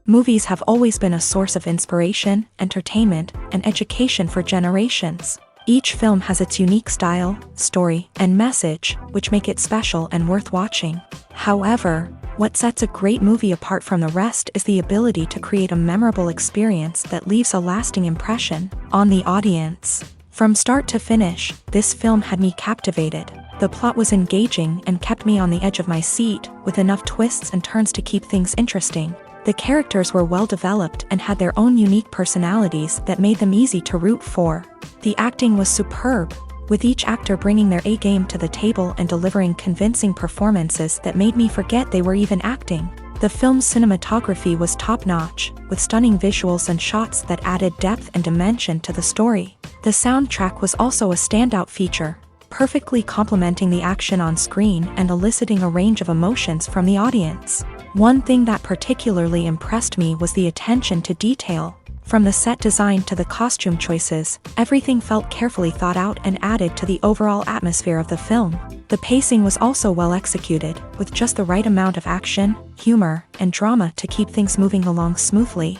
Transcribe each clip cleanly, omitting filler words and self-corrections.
Movies have always been a source of inspiration, entertainment, and education for generations. Each film has its unique style, story, and message, which make it special and worth watching. However, what sets a great movie apart from the rest is the ability to create a memorable experience that leaves a lasting impression on the audience. From start to finish, this film had me captivated. The plot was engaging and kept me on the edge of my seat, with enough twists and turns to keep things interesting. The characters were well developed and had their own unique personalities that made them easy to root for. The acting was superb, with each actor bringing their A-game to the table and delivering convincing performances that made me forget they were even acting. The film's cinematography was top-notch, with stunning visuals and shots that added depth and dimension to the story. The soundtrack was also a standout feature, perfectly complementing the action on screen and eliciting a range of emotions from the audience. One thing that particularly impressed me was the attention to detail. From the set design to the costume choices, everything felt carefully thought out and added to the overall atmosphere of the film. The pacing was also well executed, with just the right amount of action, humor, and drama to keep things moving along smoothly.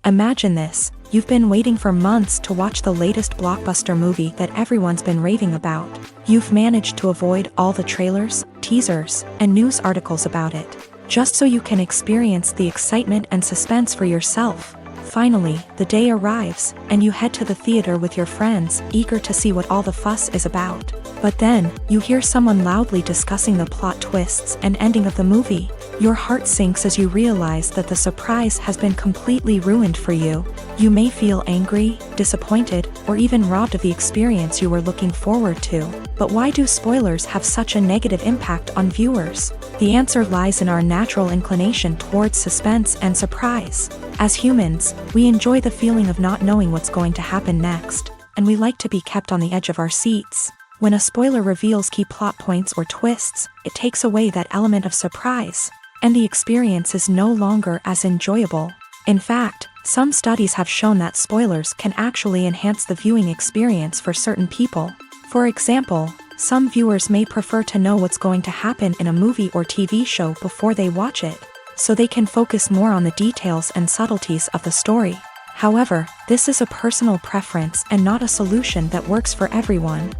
Imagine this. You've been waiting for months to watch the latest blockbuster movie that everyone's been raving about. You've managed to avoid all the trailers, teasers, and news articles about it, just so you can experience the excitement and suspense for yourself. Finally, the day arrives, and you head to the theater with your friends, eager to see what all the fuss is about. But then, you hear someone loudly discussing the plot twists and ending of the movie. Your heart sinks as you realize that the surprise has been completely ruined for you. You may feel angry, disappointed, or even robbed of the experience you were looking forward to. But why do spoilers have such a negative impact on viewers? The answer lies in our natural inclination towards suspense and surprise. As humans, we enjoy the feeling of not knowing what's going to happen next, and we like to be kept on the edge of our seats. When a spoiler reveals key plot points or twists, it takes away that element of surprise, and the experience is no longer as enjoyable. In fact, some studies have shown that spoilers can actually enhance the viewing experience for certain people. For example, some viewers may prefer to know what's going to happen in a movie or TV show before they watch it, so they can focus more on the details and subtleties of the story. However, this is a personal preference and not a solution that works for everyone.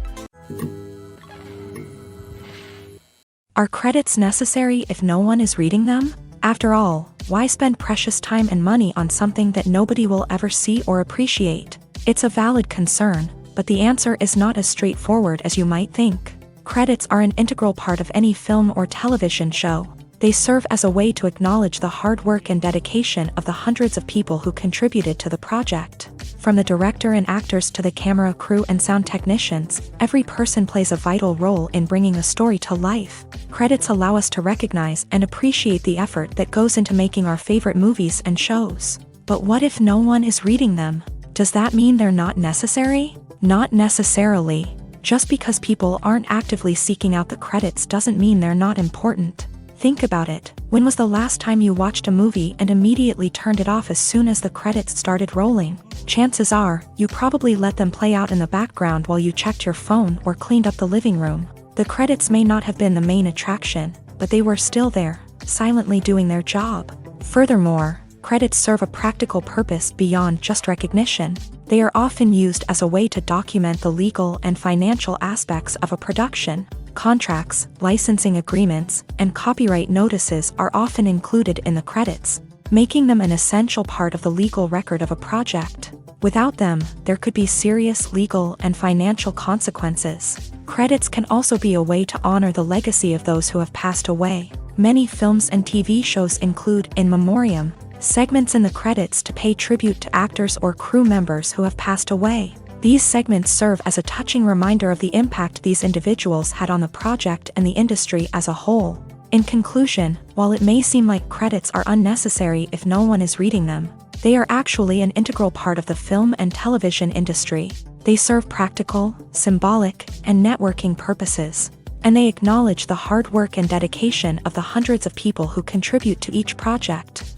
Are credits necessary if no one is reading them? After all, why spend precious time and money on something that nobody will ever see or appreciate? It's a valid concern, but the answer is not as straightforward as you might think. Credits are an integral part of any film or television show. They serve as a way to acknowledge the hard work and dedication of the hundreds of people who contributed to the project. From the director and actors to the camera crew and sound technicians, every person plays a vital role in bringing a story to life. Credits allow us to recognize and appreciate the effort that goes into making our favorite movies and shows. But what if no one is reading them? Does that mean they're not necessary? Not necessarily. Just because people aren't actively seeking out the credits doesn't mean they're not important. Think about it. When was the last time you watched a movie and immediately turned it off as soon as the credits started rolling? Chances are, you probably let them play out in the background while you checked your phone or cleaned up the living room. The credits may not have been the main attraction, but they were still there, silently doing their job. Furthermore, credits serve a practical purpose beyond just recognition. They are often used as a way to document the legal and financial aspects of a production. Contracts, licensing agreements, and copyright notices are often included in the credits, making them an essential part of the legal record of a project. Without them, there could be serious legal and financial consequences. Credits can also be a way to honor the legacy of those who have passed away. Many films and TV shows include in memoriam segments in the credits to pay tribute to actors or crew members who have passed away. These segments serve as a touching reminder of the impact these individuals had on the project and the industry as a whole. In conclusion, while it may seem like credits are unnecessary if no one is reading them, they are actually an integral part of the film and television industry. They serve practical, symbolic, and networking purposes, and they acknowledge the hard work and dedication of the hundreds of people who contribute to each project.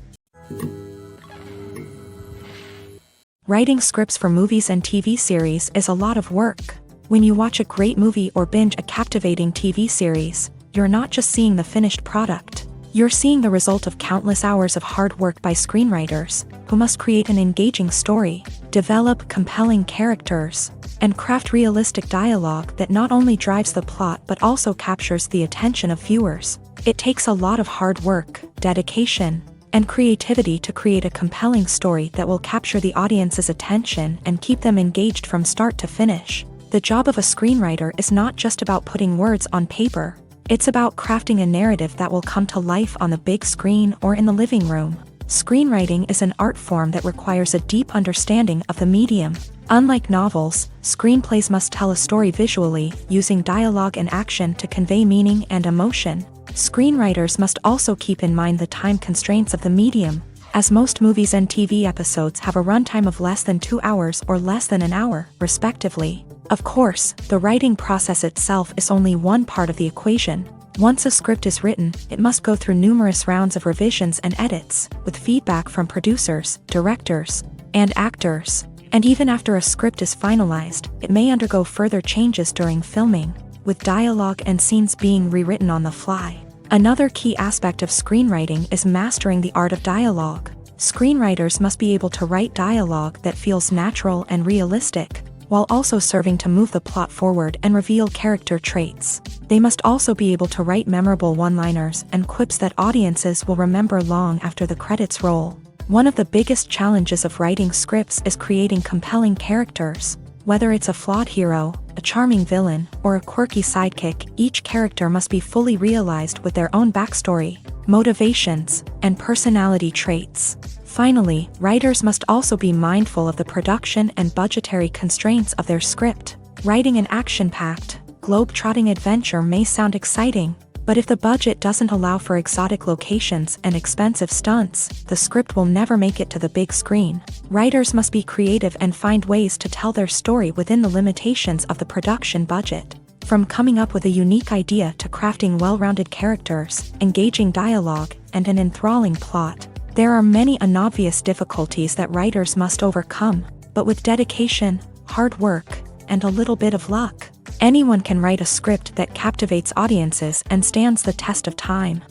Writing scripts for movies and TV series is a lot of work. When you watch a great movie or binge a captivating TV series, you're not just seeing the finished product. You're seeing the result of countless hours of hard work by screenwriters, who must create an engaging story, develop compelling characters, and craft realistic dialogue that not only drives the plot but also captures the attention of viewers. It takes a lot of hard work, dedication, and creativity to create a compelling story that will capture the audience's attention and keep them engaged from start to finish. The job of a screenwriter is not just about putting words on paper. It's about crafting a narrative that will come to life on the big screen or in the living room. Screenwriting is an art form that requires a deep understanding of the medium. Unlike novels, screenplays must tell a story visually, using dialogue and action to convey meaning and emotion. Screenwriters must also keep in mind the time constraints of the medium, as most movies and TV episodes have a runtime of less than 2 hours or less than an hour, respectively. Of course, the writing process itself is only one part of the equation. Once a script is written, it must go through numerous rounds of revisions and edits, with feedback from producers, directors, and actors. And even after a script is finalized, it may undergo further changes during filming, with dialogue and scenes being rewritten on the fly. Another key aspect of screenwriting is mastering the art of dialogue. Screenwriters must be able to write dialogue that feels natural and realistic, while also serving to move the plot forward and reveal character traits. They must also be able to write memorable one-liners and quips that audiences will remember long after the credits roll. One of the biggest challenges of writing scripts is creating compelling characters. Whether it's a flawed hero, a charming villain, or a quirky sidekick, each character must be fully realized with their own backstory, motivations, and personality traits. Finally, writers must also be mindful of the production and budgetary constraints of their script. Writing an action-packed, globe-trotting adventure may sound exciting, but if the budget doesn't allow for exotic locations and expensive stunts, the script will never make it to the big screen. Writers must be creative and find ways to tell their story within the limitations of the production budget. From coming up with a unique idea to crafting well-rounded characters, engaging dialogue, and an enthralling plot, there are many unobvious difficulties that writers must overcome, but with dedication, hard work, and a little bit of luck, anyone can write a script that captivates audiences and stands the test of time.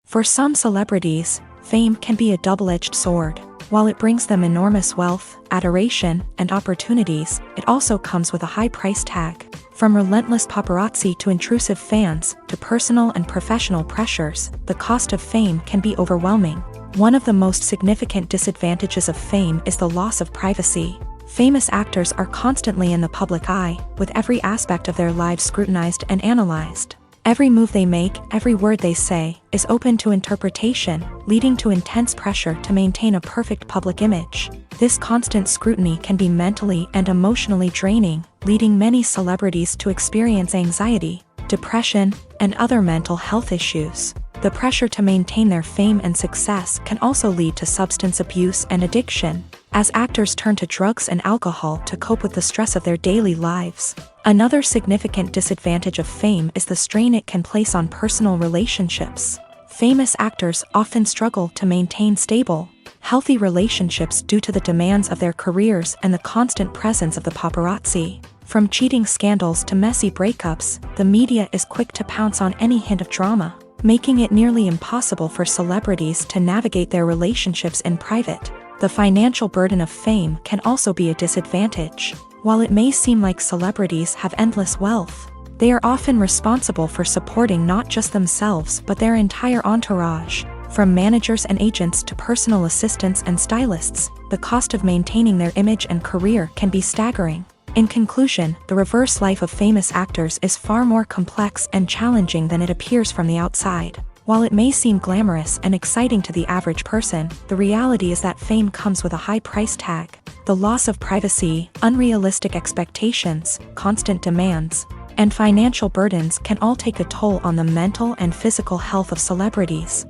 For some celebrities, fame can be a double-edged sword. While it brings them enormous wealth, adoration, and opportunities, it also comes with a high price tag. From relentless paparazzi to intrusive fans, to personal and professional pressures, the cost of fame can be overwhelming. One of the most significant disadvantages of fame is the loss of privacy. Famous actors are constantly in the public eye, with every aspect of their lives scrutinized and analyzed. Every move they make, every word they say, is open to interpretation, leading to intense pressure to maintain a perfect public image. This constant scrutiny can be mentally and emotionally draining, leading many celebrities to experience anxiety, depression, and other mental health issues. The pressure to maintain their fame and success can also lead to substance abuse and addiction, as actors turn to drugs and alcohol to cope with the stress of their daily lives. Another significant disadvantage of fame is the strain it can place on personal relationships. Famous actors often struggle to maintain stable, healthy relationships due to the demands of their careers and the constant presence of the paparazzi. From cheating scandals to messy breakups, the media is quick to pounce on any hint of drama, making it nearly impossible for celebrities to navigate their relationships in private. The financial burden of fame can also be a disadvantage. While it may seem like celebrities have endless wealth, they are often responsible for supporting not just themselves but their entire entourage. From managers and agents to personal assistants and stylists, the cost of maintaining their image and career can be staggering. In conclusion, the reverse life of famous actors is far more complex and challenging than it appears from the outside. While it may seem glamorous and exciting to the average person, the reality is that fame comes with a high price tag. The loss of privacy, unrealistic expectations, constant demands, and financial burdens can all take a toll on the mental and physical health of celebrities.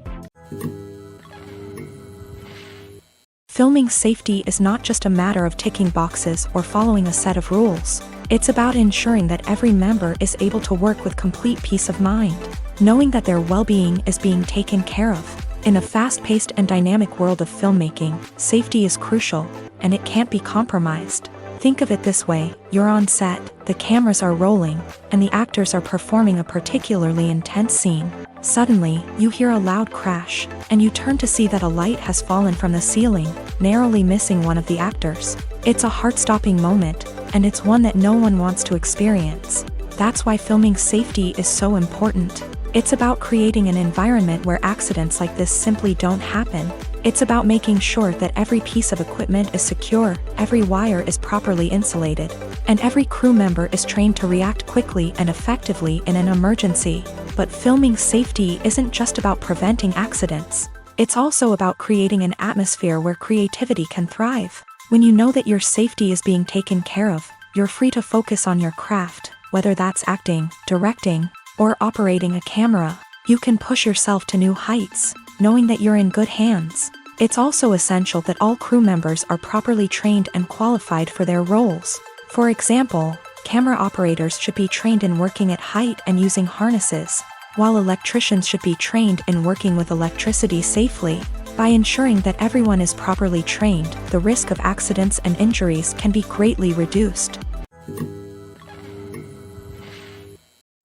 Filming safety is not just a matter of ticking boxes or following a set of rules. It's about ensuring that every member is able to work with complete peace of mind, knowing that their well-being is being taken care of. In a fast-paced and dynamic world of filmmaking, safety is crucial, and it can't be compromised. Think of it this way, you're on set, the cameras are rolling, and the actors are performing a particularly intense scene. Suddenly, you hear a loud crash, and you turn to see that a light has fallen from the ceiling, narrowly missing one of the actors. It's a heart-stopping moment, and it's one that no one wants to experience. That's why filming safety is so important. It's about creating an environment where accidents like this simply don't happen. It's about making sure that every piece of equipment is secure, every wire is properly insulated, and every crew member is trained to react quickly and effectively in an emergency. But filming safety isn't just about preventing accidents. It's also about creating an atmosphere where creativity can thrive. When you know that your safety is being taken care of, you're free to focus on your craft, whether that's acting, directing, or operating a camera. You can push yourself to new heights, knowing that you're in good hands. It's also essential that all crew members are properly trained and qualified for their roles. For example, camera operators should be trained in working at height and using harnesses, while electricians should be trained in working with electricity safely. By ensuring that everyone is properly trained, the risk of accidents and injuries can be greatly reduced.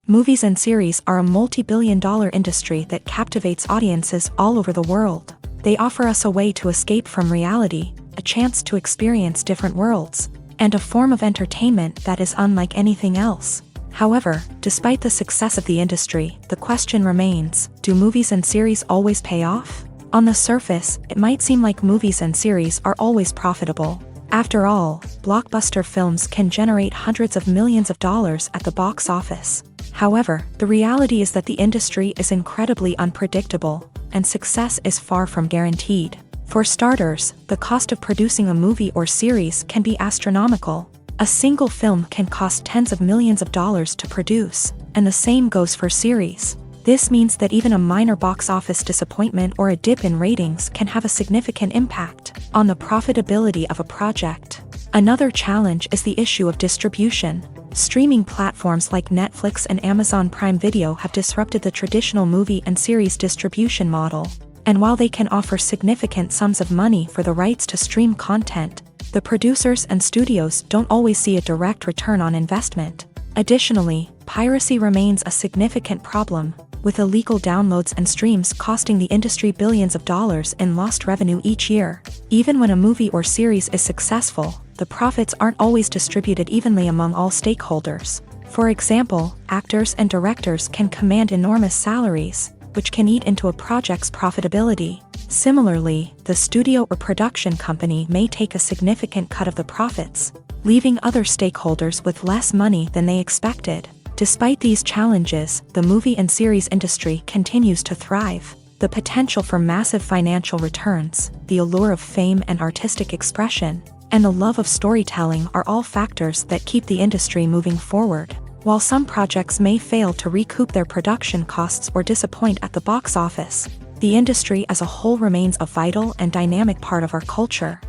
Movies and series are a multi-billion-dollar industry that captivates audiences all over the world. They offer us a way to escape from reality, a chance to experience different worlds, and a form of entertainment that is unlike anything else. However, despite the success of the industry, the question remains, do movies and series always pay off? On the surface, it might seem like movies and series are always profitable. After all, blockbuster films can generate hundreds of millions of dollars at the box office. However, the reality is that the industry is incredibly unpredictable, and success is far from guaranteed. For starters, the cost of producing a movie or series can be astronomical. A single film can cost tens of millions of dollars to produce, and the same goes for series. This means that even a minor box office disappointment or a dip in ratings can have a significant impact on the profitability of a project. Another challenge is the issue of distribution. Streaming platforms like Netflix and Amazon Prime Video have disrupted the traditional movie and series distribution model. And while they can offer significant sums of money for the rights to stream content, the producers and studios don't always see a direct return on investment. Additionally, piracy remains a significant problem, with illegal downloads and streams costing the industry billions of dollars in lost revenue each year. Even when a movie or series is successful, the profits aren't always distributed evenly among all stakeholders. For example, actors and directors can command enormous salaries, which can eat into a project's profitability. Similarly, the studio or production company may take a significant cut of the profits, leaving other stakeholders with less money than they expected. Despite these challenges, the movie and series industry continues to thrive. The potential for massive financial returns, the allure of fame and artistic expression, and the love of storytelling are all factors that keep the industry moving forward. While some projects may fail to recoup their production costs or disappoint at the box office, the industry as a whole remains a vital and dynamic part of our culture.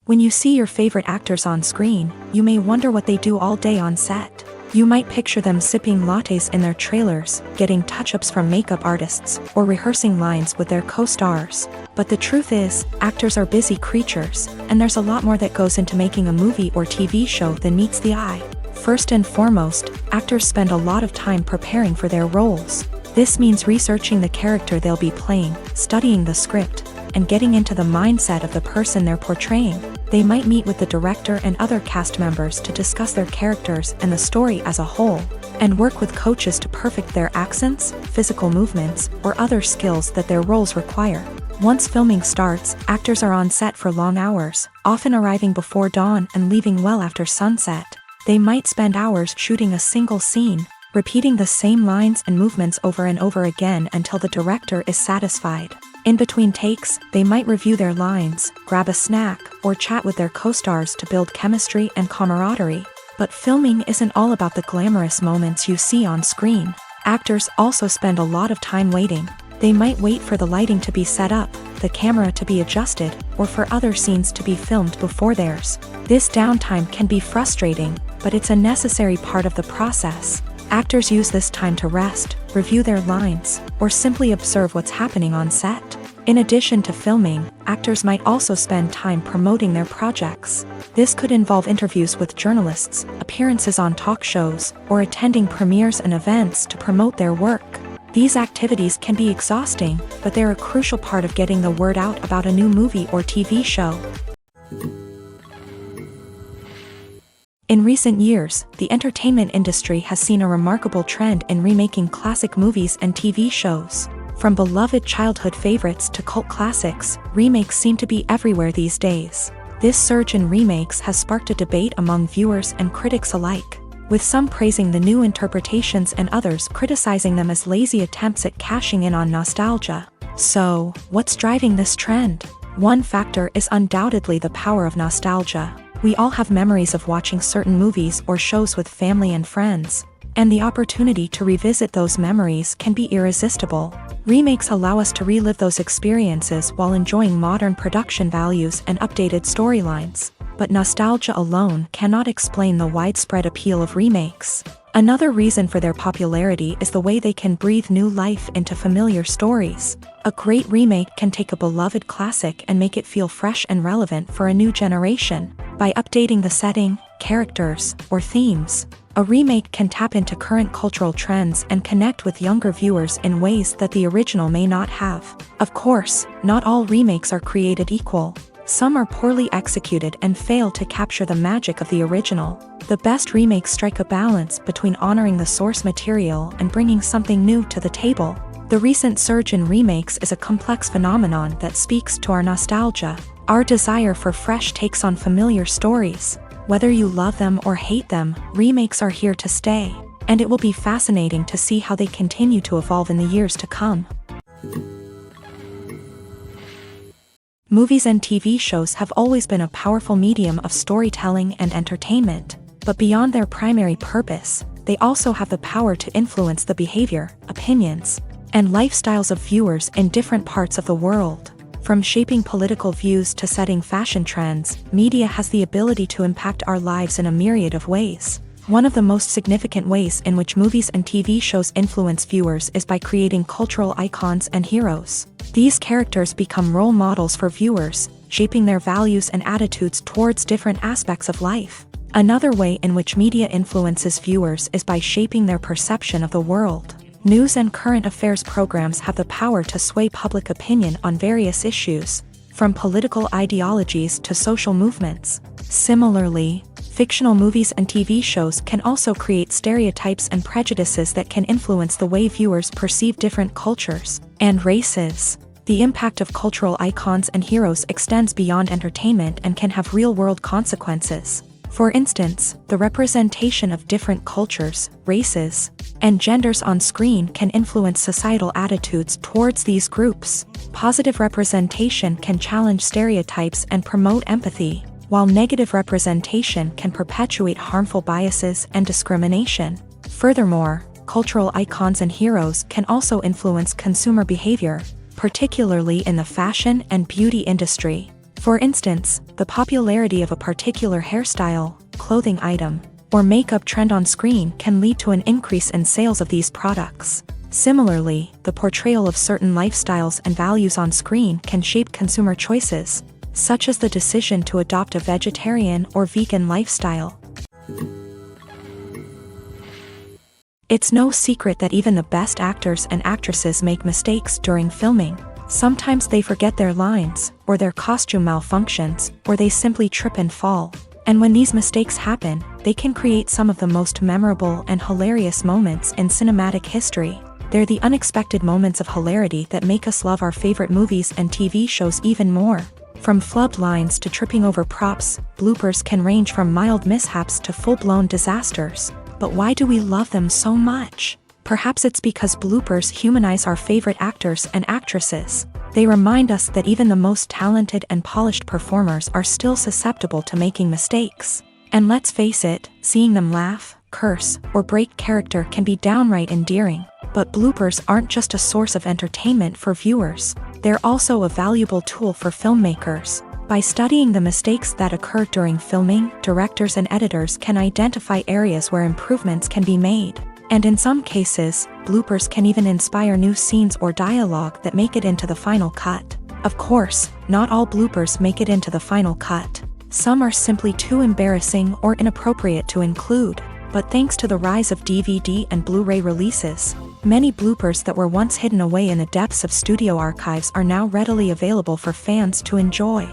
When you see your favorite actors on screen, you may wonder what they do all day on set. You might picture them sipping lattes in their trailers, getting touch-ups from makeup artists, or rehearsing lines with their co-stars. But the truth is, actors are busy creatures, and there's a lot more that goes into making a movie or TV show than meets the eye. First and foremost, actors spend a lot of time preparing for their roles. This means researching the character they'll be playing, studying the script, and getting into the mindset of the person they're portraying. They might meet with the director and other cast members to discuss their characters and the story as a whole, and work with coaches to perfect their accents, physical movements, or other skills that their roles require. Once filming starts, actors are on set for long hours, often arriving before dawn and leaving well after sunset. They might spend hours shooting a single scene, repeating the same lines and movements over and over again until the director is satisfied. In between takes, they might review their lines, grab a snack, or chat with their co-stars to build chemistry and camaraderie. But filming isn't all about the glamorous moments you see on screen. Actors also spend a lot of time waiting. They might wait for the lighting to be set up, the camera to be adjusted, or for other scenes to be filmed before theirs. This downtime can be frustrating, but it's a necessary part of the process. Actors use this time to rest, review their lines, or simply observe what's happening on set. In addition to filming, actors might also spend time promoting their projects. This could involve interviews with journalists, appearances on talk shows, or attending premieres and events to promote their work. These activities can be exhausting, but they're a crucial part of getting the word out about a new movie or TV show. In recent years, the entertainment industry has seen a remarkable trend in remaking classic movies and TV shows. From beloved childhood favorites to cult classics, remakes seem to be everywhere these days. This surge in remakes has sparked a debate among viewers and critics alike, with some praising the new interpretations and others criticizing them as lazy attempts at cashing in on nostalgia. So, what's driving this trend? One factor is undoubtedly the power of nostalgia. We all have memories of watching certain movies or shows with family and friends, and the opportunity to revisit those memories can be irresistible. Remakes allow us to relive those experiences while enjoying modern production values and updated storylines. But nostalgia alone cannot explain the widespread appeal of remakes. Another reason for their popularity is the way they can breathe new life into familiar stories. A great remake can take a beloved classic and make it feel fresh and relevant for a new generation. By updating the setting, characters, or themes, a remake can tap into current cultural trends and connect with younger viewers in ways that the original may not have. Of course, not all remakes are created equal. Some are poorly executed and fail to capture the magic of the original. The best remakes strike a balance between honoring the source material and bringing something new to the table. The recent surge in remakes is a complex phenomenon that speaks to our nostalgia, our desire for fresh takes on familiar stories. Whether you love them or hate them, remakes are here to stay, and it will be fascinating to see how they continue to evolve in the years to come. Movies and TV shows have always been a powerful medium of storytelling and entertainment, but beyond their primary purpose, they also have the power to influence the behavior, opinions, and lifestyles of viewers in different parts of the world. From shaping political views to setting fashion trends, media has the ability to impact our lives in a myriad of ways. One of the most significant ways in which movies and TV shows influence viewers is by creating cultural icons and heroes. These characters become role models for viewers, shaping their values and attitudes towards different aspects of life. Another way in which media influences viewers is by shaping their perception of the world. News and current affairs programs have the power to sway public opinion on various issues, from political ideologies to social movements. Similarly, fictional movies and TV shows can also create stereotypes and prejudices that can influence the way viewers perceive different cultures and races. The impact of cultural icons and heroes extends beyond entertainment and can have real-world consequences. For instance, the representation of different cultures, races, and genders on screen can influence societal attitudes towards these groups. Positive representation can challenge stereotypes and promote empathy, while negative representation can perpetuate harmful biases and discrimination. Furthermore, cultural icons and heroes can also influence consumer behavior, particularly in the fashion and beauty industry. For instance, the popularity of a particular hairstyle, clothing item, or makeup trend on screen can lead to an increase in sales of these products. Similarly, the portrayal of certain lifestyles and values on screen can shape consumer choices, such as the decision to adopt a vegetarian or vegan lifestyle. It's no secret that even the best actors and actresses make mistakes during filming. Sometimes they forget their lines, or their costume malfunctions, or they simply trip and fall. And when these mistakes happen, they can create some of the most memorable and hilarious moments in cinematic history. They're the unexpected moments of hilarity that make us love our favorite movies and TV shows even more. From flubbed lines to tripping over props, bloopers can range from mild mishaps to full-blown disasters. But why do we love them so much? Perhaps it's because bloopers humanize our favorite actors and actresses. They remind us that even the most talented and polished performers are still susceptible to making mistakes. And let's face it, seeing them laugh, curse, or break character can be downright endearing. But bloopers aren't just a source of entertainment for viewers. They're also a valuable tool for filmmakers. By studying the mistakes that occur during filming, directors and editors can identify areas where improvements can be made. And in some cases, bloopers can even inspire new scenes or dialogue that make it into the final cut. Of course, not all bloopers make it into the final cut. Some are simply too embarrassing or inappropriate to include, but thanks to the rise of DVD and Blu-ray releases, many bloopers that were once hidden away in the depths of studio archives are now readily available for fans to enjoy.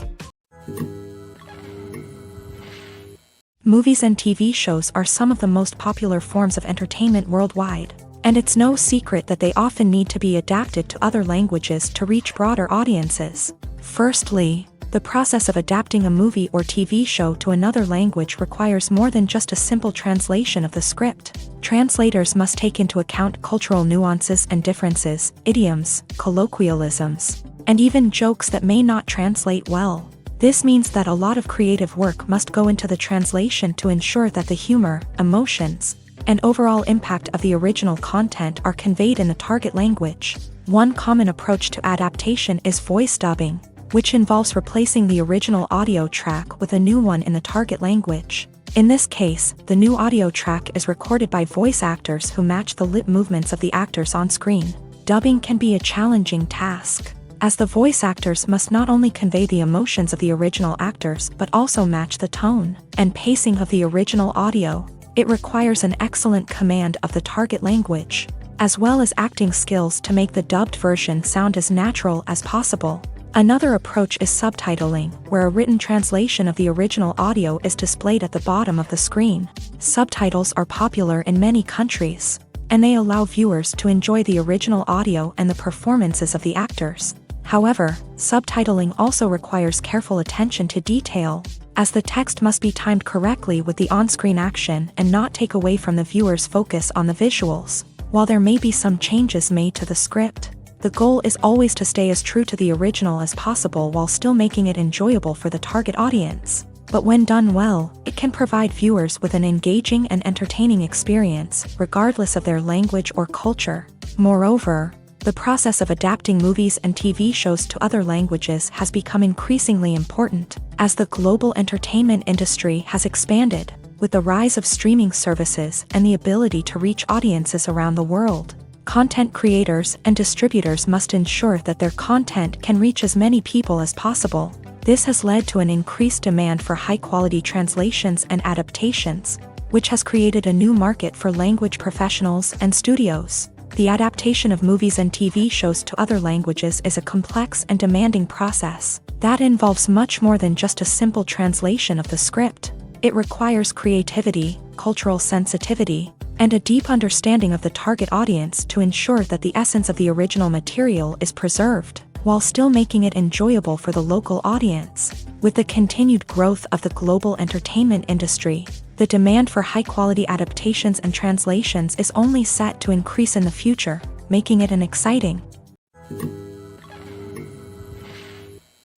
Movies and TV shows are some of the most popular forms of entertainment worldwide, and it's no secret that they often need to be adapted to other languages to reach broader audiences. Firstly, the process of adapting a movie or TV show to another language requires more than just a simple translation of the script. Translators must take into account cultural nuances and differences, idioms, colloquialisms, and even jokes that may not translate well. This means that a lot of creative work must go into the translation to ensure that the humor, emotions, and overall impact of the original content are conveyed in the target language. One common approach to adaptation is voice dubbing, which involves replacing the original audio track with a new one in the target language. In this case, the new audio track is recorded by voice actors who match the lip movements of the actors on screen. Dubbing can be a challenging task, as the voice actors must not only convey the emotions of the original actors but also match the tone and pacing of the original audio. It requires an excellent command of the target language, as well as acting skills to make the dubbed version sound as natural as possible. Another approach is subtitling, where a written translation of the original audio is displayed at the bottom of the screen. Subtitles are popular in many countries, and they allow viewers to enjoy the original audio and the performances of the actors. However, subtitling also requires careful attention to detail, as the text must be timed correctly with the on-screen action and not take away from the viewer's focus on the visuals. While there may be some changes made to the script, the goal is always to stay as true to the original as possible while still making it enjoyable for the target audience. But when done well, it can provide viewers with an engaging and entertaining experience, regardless of their language or culture. Moreover, the process of adapting movies and TV shows to other languages has become increasingly important, as the global entertainment industry has expanded, with the rise of streaming services and the ability to reach audiences around the world. Content creators and distributors must ensure that their content can reach as many people as possible. This has led to an increased demand for high-quality translations and adaptations, which has created a new market for language professionals and studios. The adaptation of movies and TV shows to other languages is a complex and demanding process that involves much more than just a simple translation of the script. It requires creativity, cultural sensitivity, and a deep understanding of the target audience to ensure that the essence of the original material is preserved, while still making it enjoyable for the local audience. With the continued growth of the global entertainment industry, the demand for high-quality adaptations and translations is only set to increase in the future, making it an exciting.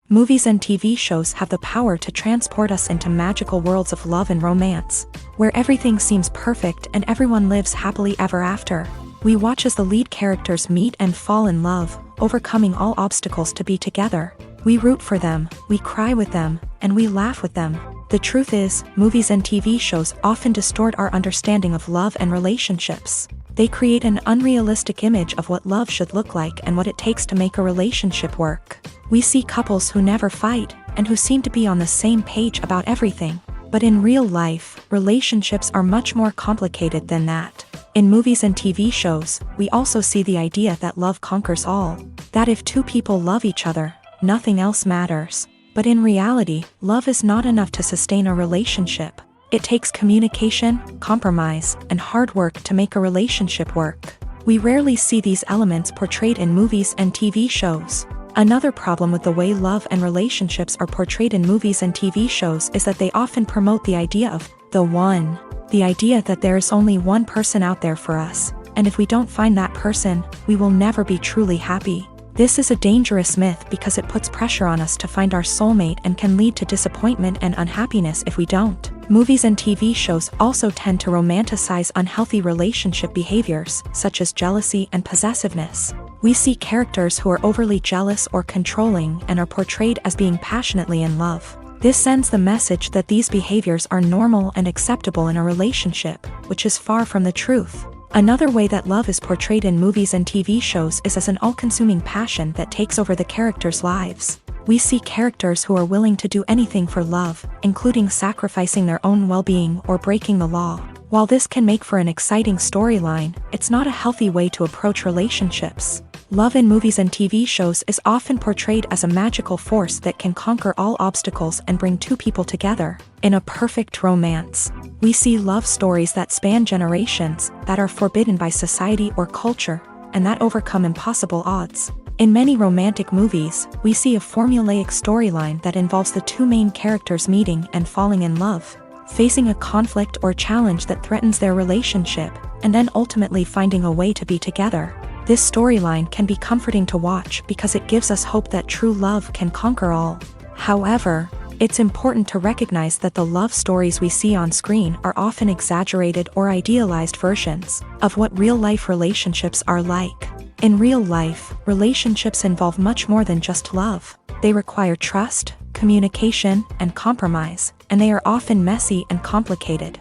Movies and TV shows have the power to transport us into magical worlds of love and romance, where everything seems perfect and everyone lives happily ever after. We watch as the lead characters meet and fall in love, overcoming all obstacles to be together. We root for them, we cry with them, and we laugh with them. The truth is, movies and TV shows often distort our understanding of love and relationships. They create an unrealistic image of what love should look like and what it takes to make a relationship work. We see couples who never fight, and who seem to be on the same page about everything. But in real life, relationships are much more complicated than that. In movies and TV shows, we also see the idea that love conquers all. That if two people love each other, nothing else matters. But in reality, love is not enough to sustain a relationship. It takes communication, compromise, and hard work to make a relationship work. We rarely see these elements portrayed in movies and TV shows. Another problem with the way love and relationships are portrayed in movies and TV shows is that they often promote the idea of the one. The idea that there is only one person out there for us, and if we don't find that person, we will never be truly happy. This is a dangerous myth because it puts pressure on us to find our soulmate and can lead to disappointment and unhappiness if we don't. Movies and TV shows also tend to romanticize unhealthy relationship behaviors, such as jealousy and possessiveness. We see characters who are overly jealous or controlling and are portrayed as being passionately in love. This sends the message that these behaviors are normal and acceptable in a relationship, which is far from the truth. Another way that love is portrayed in movies and TV shows is as an all-consuming passion that takes over the characters' lives. We see characters who are willing to do anything for love, including sacrificing their own well-being or breaking the law. While this can make for an exciting storyline, it's not a healthy way to approach relationships. Love in movies and TV shows is often portrayed as a magical force that can conquer all obstacles and bring two people together. In a perfect romance, we see love stories that span generations, that are forbidden by society or culture, and that overcome impossible odds. In many romantic movies, we see a formulaic storyline that involves the two main characters meeting and falling in love, facing a conflict or challenge that threatens their relationship, and then ultimately finding a way to be together. This storyline can be comforting to watch because it gives us hope that true love can conquer all. However, it's important to recognize that the love stories we see on screen are often exaggerated or idealized versions of what real-life relationships are like. In real life, relationships involve much more than just love. They require trust, communication, and compromise, and they are often messy and complicated.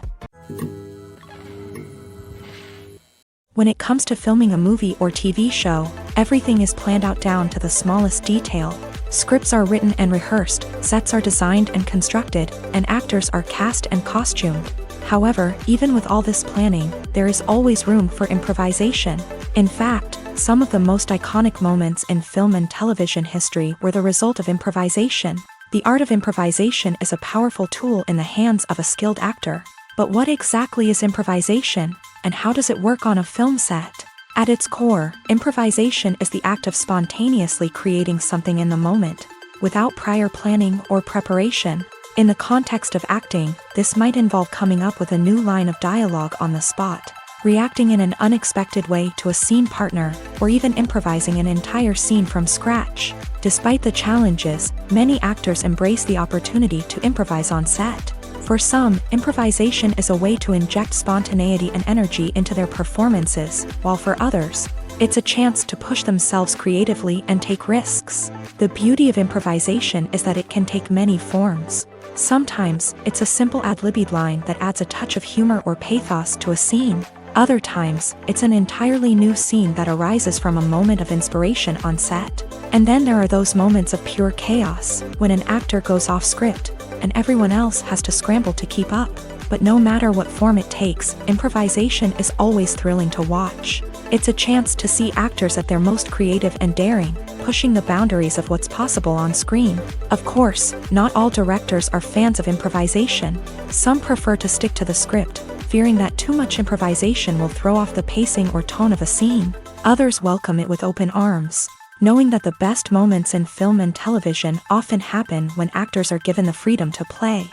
When it comes to filming a movie or TV show, everything is planned out down to the smallest detail. Scripts are written and rehearsed, sets are designed and constructed, and actors are cast and costumed. However, even with all this planning, there is always room for improvisation. In fact, some of the most iconic moments in film and television history were the result of improvisation. The art of improvisation is a powerful tool in the hands of a skilled actor. But what exactly is improvisation, and how does it work on a film set? At its core, improvisation is the act of spontaneously creating something in the moment, without prior planning or preparation. In the context of acting, this might involve coming up with a new line of dialogue on the spot, reacting in an unexpected way to a scene partner, or even improvising an entire scene from scratch. Despite the challenges, many actors embrace the opportunity to improvise on set. For some, improvisation is a way to inject spontaneity and energy into their performances, while for others, it's a chance to push themselves creatively and take risks. The beauty of improvisation is that it can take many forms. Sometimes, it's a simple ad-libbed line that adds a touch of humor or pathos to a scene. Other times, it's an entirely new scene that arises from a moment of inspiration on set. And then there are those moments of pure chaos, when an actor goes off script, and everyone else has to scramble to keep up. But no matter what form it takes, improvisation is always thrilling to watch. It's a chance to see actors at their most creative and daring, pushing the boundaries of what's possible on screen. Of course, not all directors are fans of improvisation. Some prefer to stick to the script, fearing that too much improvisation will throw off the pacing or tone of a scene. Others welcome it with open arms, knowing that the best moments in film and television often happen when actors are given the freedom to play.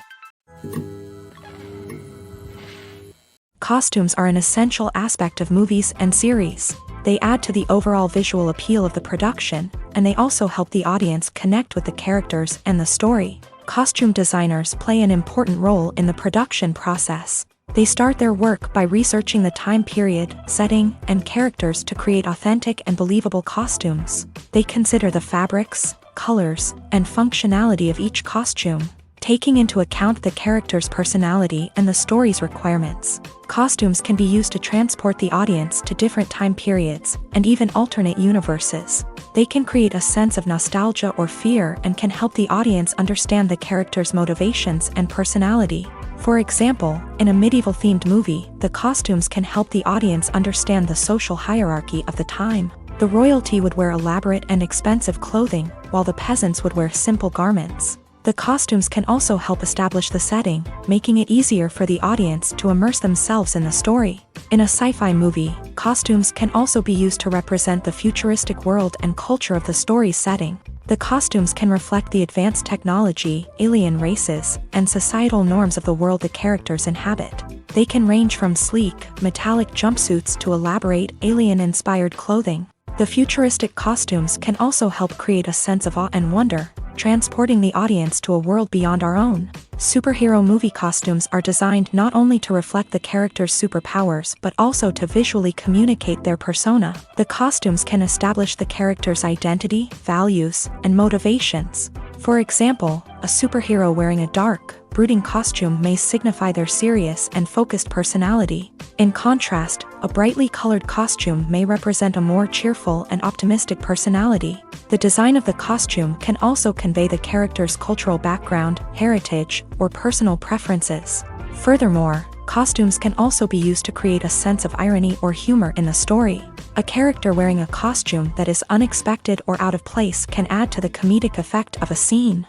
Costumes are an essential aspect of movies and series. They add to the overall visual appeal of the production, and they also help the audience connect with the characters and the story. Costume designers play an important role in the production process. They start their work by researching the time period, setting, and characters to create authentic and believable costumes. They consider the fabrics, colors, and functionality of each costume, taking into account the character's personality and the story's requirements. Costumes can be used to transport the audience to different time periods and even alternate universes. They can create a sense of nostalgia or fear and can help the audience understand the character's motivations and personality. For example, in a medieval-themed movie, the costumes can help the audience understand the social hierarchy of the time. The royalty would wear elaborate and expensive clothing, while the peasants would wear simple garments. The costumes can also help establish the setting, making it easier for the audience to immerse themselves in the story. In a sci-fi movie, costumes can also be used to represent the futuristic world and culture of the story's setting. The costumes can reflect the advanced technology, alien races, and societal norms of the world the characters inhabit. They can range from sleek, metallic jumpsuits to elaborate, alien-inspired clothing. The futuristic costumes can also help create a sense of awe and wonder, transporting the audience to a world beyond our own. Superhero movie costumes are designed not only to reflect the character's superpowers but also to visually communicate their persona. The costumes can establish the character's identity, values, and motivations. For example, a superhero wearing a dark, brooding costume may signify their serious and focused personality. In contrast, A brightly colored costume may represent a more cheerful and optimistic personality. The design of the costume can also convey the character's cultural background, heritage, or personal preferences. Furthermore, costumes can also be used to create a sense of irony or humor in the story. A character wearing a costume that is unexpected or out of place can add to the comedic effect of a scene.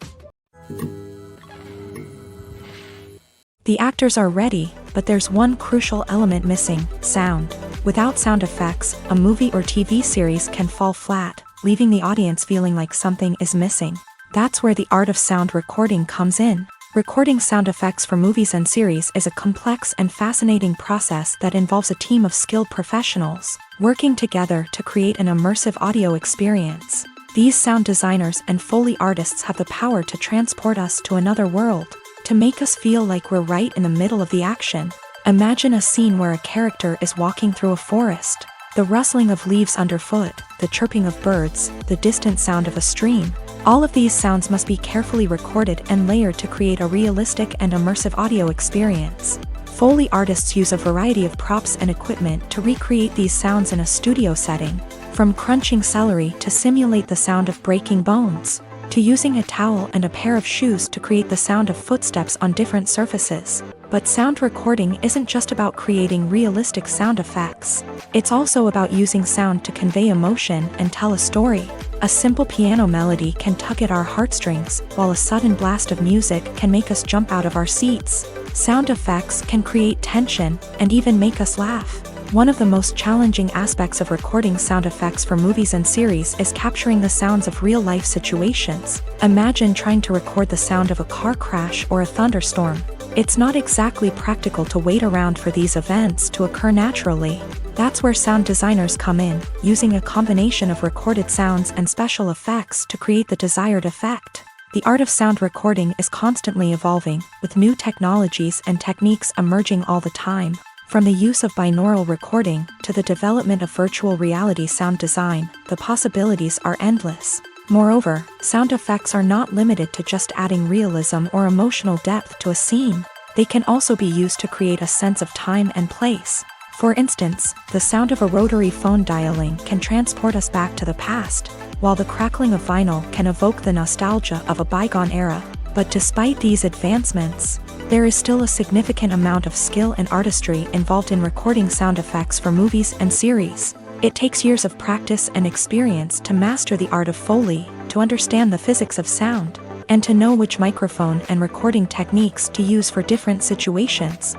The actors are ready, but there's one crucial element missing: sound. Without sound effects, a movie or TV series can fall flat, leaving the audience feeling like something is missing. That's where the art of sound recording comes in. Recording sound effects for movies and series is a complex and fascinating process that involves a team of skilled professionals working together to create an immersive audio experience. These sound designers and Foley artists have the power to transport us to another world, to make us feel like we're right in the middle of the action. Imagine a scene where a character is walking through a forest. The rustling of leaves underfoot, the chirping of birds, the distant sound of a stream. All of these sounds must be carefully recorded and layered to create a realistic and immersive audio experience. Foley artists use a variety of props and equipment to recreate these sounds in a studio setting, from crunching celery to simulate the sound of breaking bones, to using a towel and a pair of shoes to create the sound of footsteps on different surfaces. But sound recording isn't just about creating realistic sound effects. It's also about using sound to convey emotion and tell a story. A simple piano melody can tug at our heartstrings, while a sudden blast of music can make us jump out of our seats. Sound effects can create tension and even make us laugh. One of the most challenging aspects of recording sound effects for movies and series is capturing the sounds of real-life situations. Imagine trying to record the sound of a car crash or a thunderstorm. It's not exactly practical to wait around for these events to occur naturally. That's where sound designers come in, using a combination of recorded sounds and special effects to create the desired effect. The art of sound recording is constantly evolving, with new technologies and techniques emerging all the time. From the use of binaural recording to the development of virtual reality sound design, the possibilities are endless. Moreover, sound effects are not limited to just adding realism or emotional depth to a scene. They can also be used to create a sense of time and place. For instance, the sound of a rotary phone dialing can transport us back to the past, while the crackling of vinyl can evoke the nostalgia of a bygone era. But despite these advancements, there is still a significant amount of skill and artistry involved in recording sound effects for movies and series. It takes years of practice and experience to master the art of Foley, to understand the physics of sound, and to know which microphone and recording techniques to use for different situations.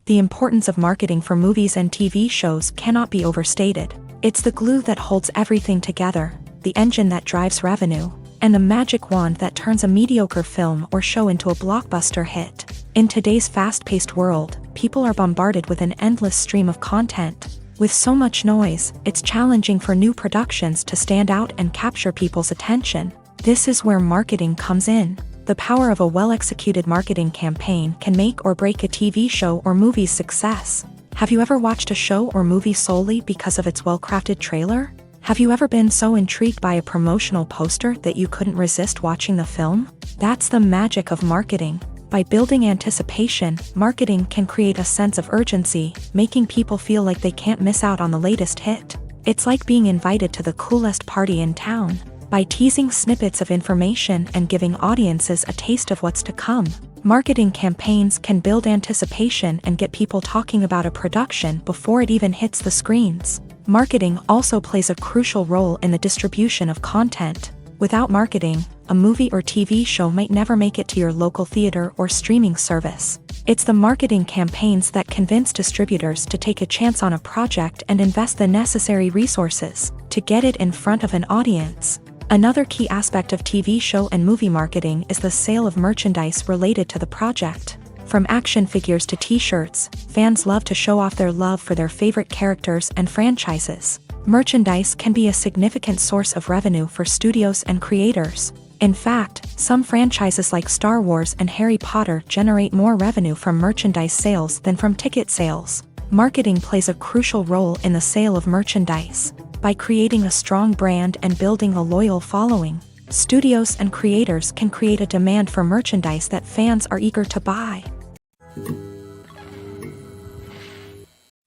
The importance of marketing for movies and TV shows cannot be overstated. It's the glue that holds everything together, the engine that drives revenue, and the magic wand that turns a mediocre film or show into a blockbuster hit. In today's fast-paced world, people are bombarded with an endless stream of content. With so much noise, it's challenging for new productions to stand out and capture people's attention. This is where marketing comes in. The power of a well-executed marketing campaign can make or break a TV show or movie's success. Have you ever watched a show or movie solely because of its well-crafted trailer? Have you ever been so intrigued by a promotional poster that you couldn't resist watching the film? That's the magic of marketing. By building anticipation, marketing can create a sense of urgency, making people feel like they can't miss out on the latest hit. It's like being invited to the coolest party in town. By teasing snippets of information and giving audiences a taste of what's to come, marketing campaigns can build anticipation and get people talking about a production before it even hits the screens. Marketing also plays a crucial role in the distribution of content. Without marketing, a movie or TV show might never make it to your local theater or streaming service. It's the marketing campaigns that convince distributors to take a chance on a project and invest the necessary resources to get it in front of an audience. Another key aspect of TV show and movie marketing is the sale of merchandise related to the project. From action figures to t-shirts, fans love to show off their love for their favorite characters and franchises. Merchandise can be a significant source of revenue for studios and creators. In fact, some franchises like Star Wars and Harry Potter generate more revenue from merchandise sales than from ticket sales. Marketing plays a crucial role in the sale of merchandise. By creating a strong brand and building a loyal following, studios and creators can create a demand for merchandise that fans are eager to buy.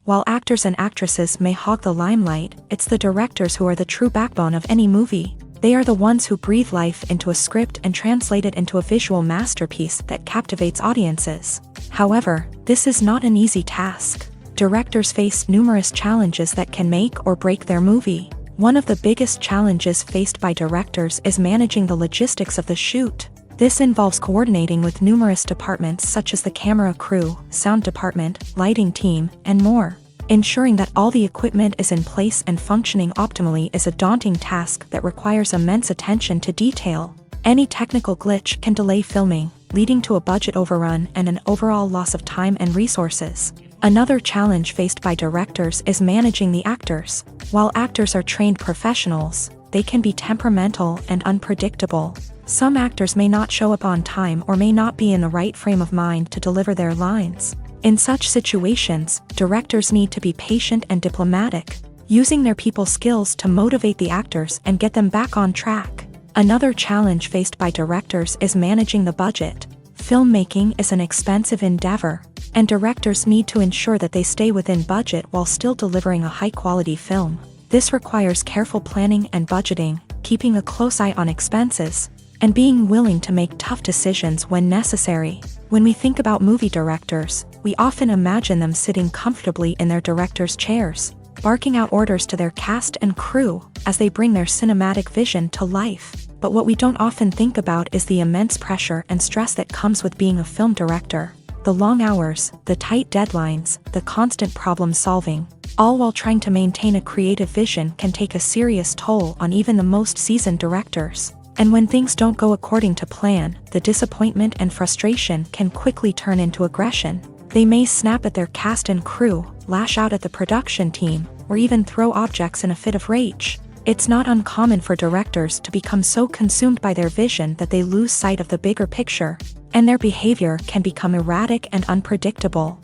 While actors and actresses may hog the limelight, it's the directors who are the true backbone of any movie. They are the ones who breathe life into a script and translate it into a visual masterpiece that captivates audiences. However, this is not an easy task. Directors face numerous challenges that can make or break their movie. One of the biggest challenges faced by directors is managing the logistics of the shoot. This involves coordinating with numerous departments such as the camera crew, sound department, lighting team, and more. Ensuring that all the equipment is in place and functioning optimally is a daunting task that requires immense attention to detail. Any technical glitch can delay filming, leading to a budget overrun and an overall loss of time and resources. Another challenge faced by directors is managing the actors. While actors are trained professionals, they can be temperamental and unpredictable. Some actors may not show up on time or may not be in the right frame of mind to deliver their lines. In such situations, directors need to be patient and diplomatic, using their people skills to motivate the actors and get them back on track. Another challenge faced by directors is managing the budget. Filmmaking is an expensive endeavor, and directors need to ensure that they stay within budget while still delivering a high-quality film. This requires careful planning and budgeting, keeping a close eye on expenses, and being willing to make tough decisions when necessary. When we think about movie directors, we often imagine them sitting comfortably in their director's chairs, barking out orders to their cast and crew as they bring their cinematic vision to life. But what we don't often think about is the immense pressure and stress that comes with being a film director. The long hours, the tight deadlines, the constant problem solving, all while trying to maintain a creative vision can take a serious toll on even the most seasoned directors. And when things don't go according to plan, the disappointment and frustration can quickly turn into aggression. They may snap at their cast and crew, lash out at the production team, or even throw objects in a fit of rage. It's not uncommon for directors to become so consumed by their vision that they lose sight of the bigger picture, and their behavior can become erratic and unpredictable.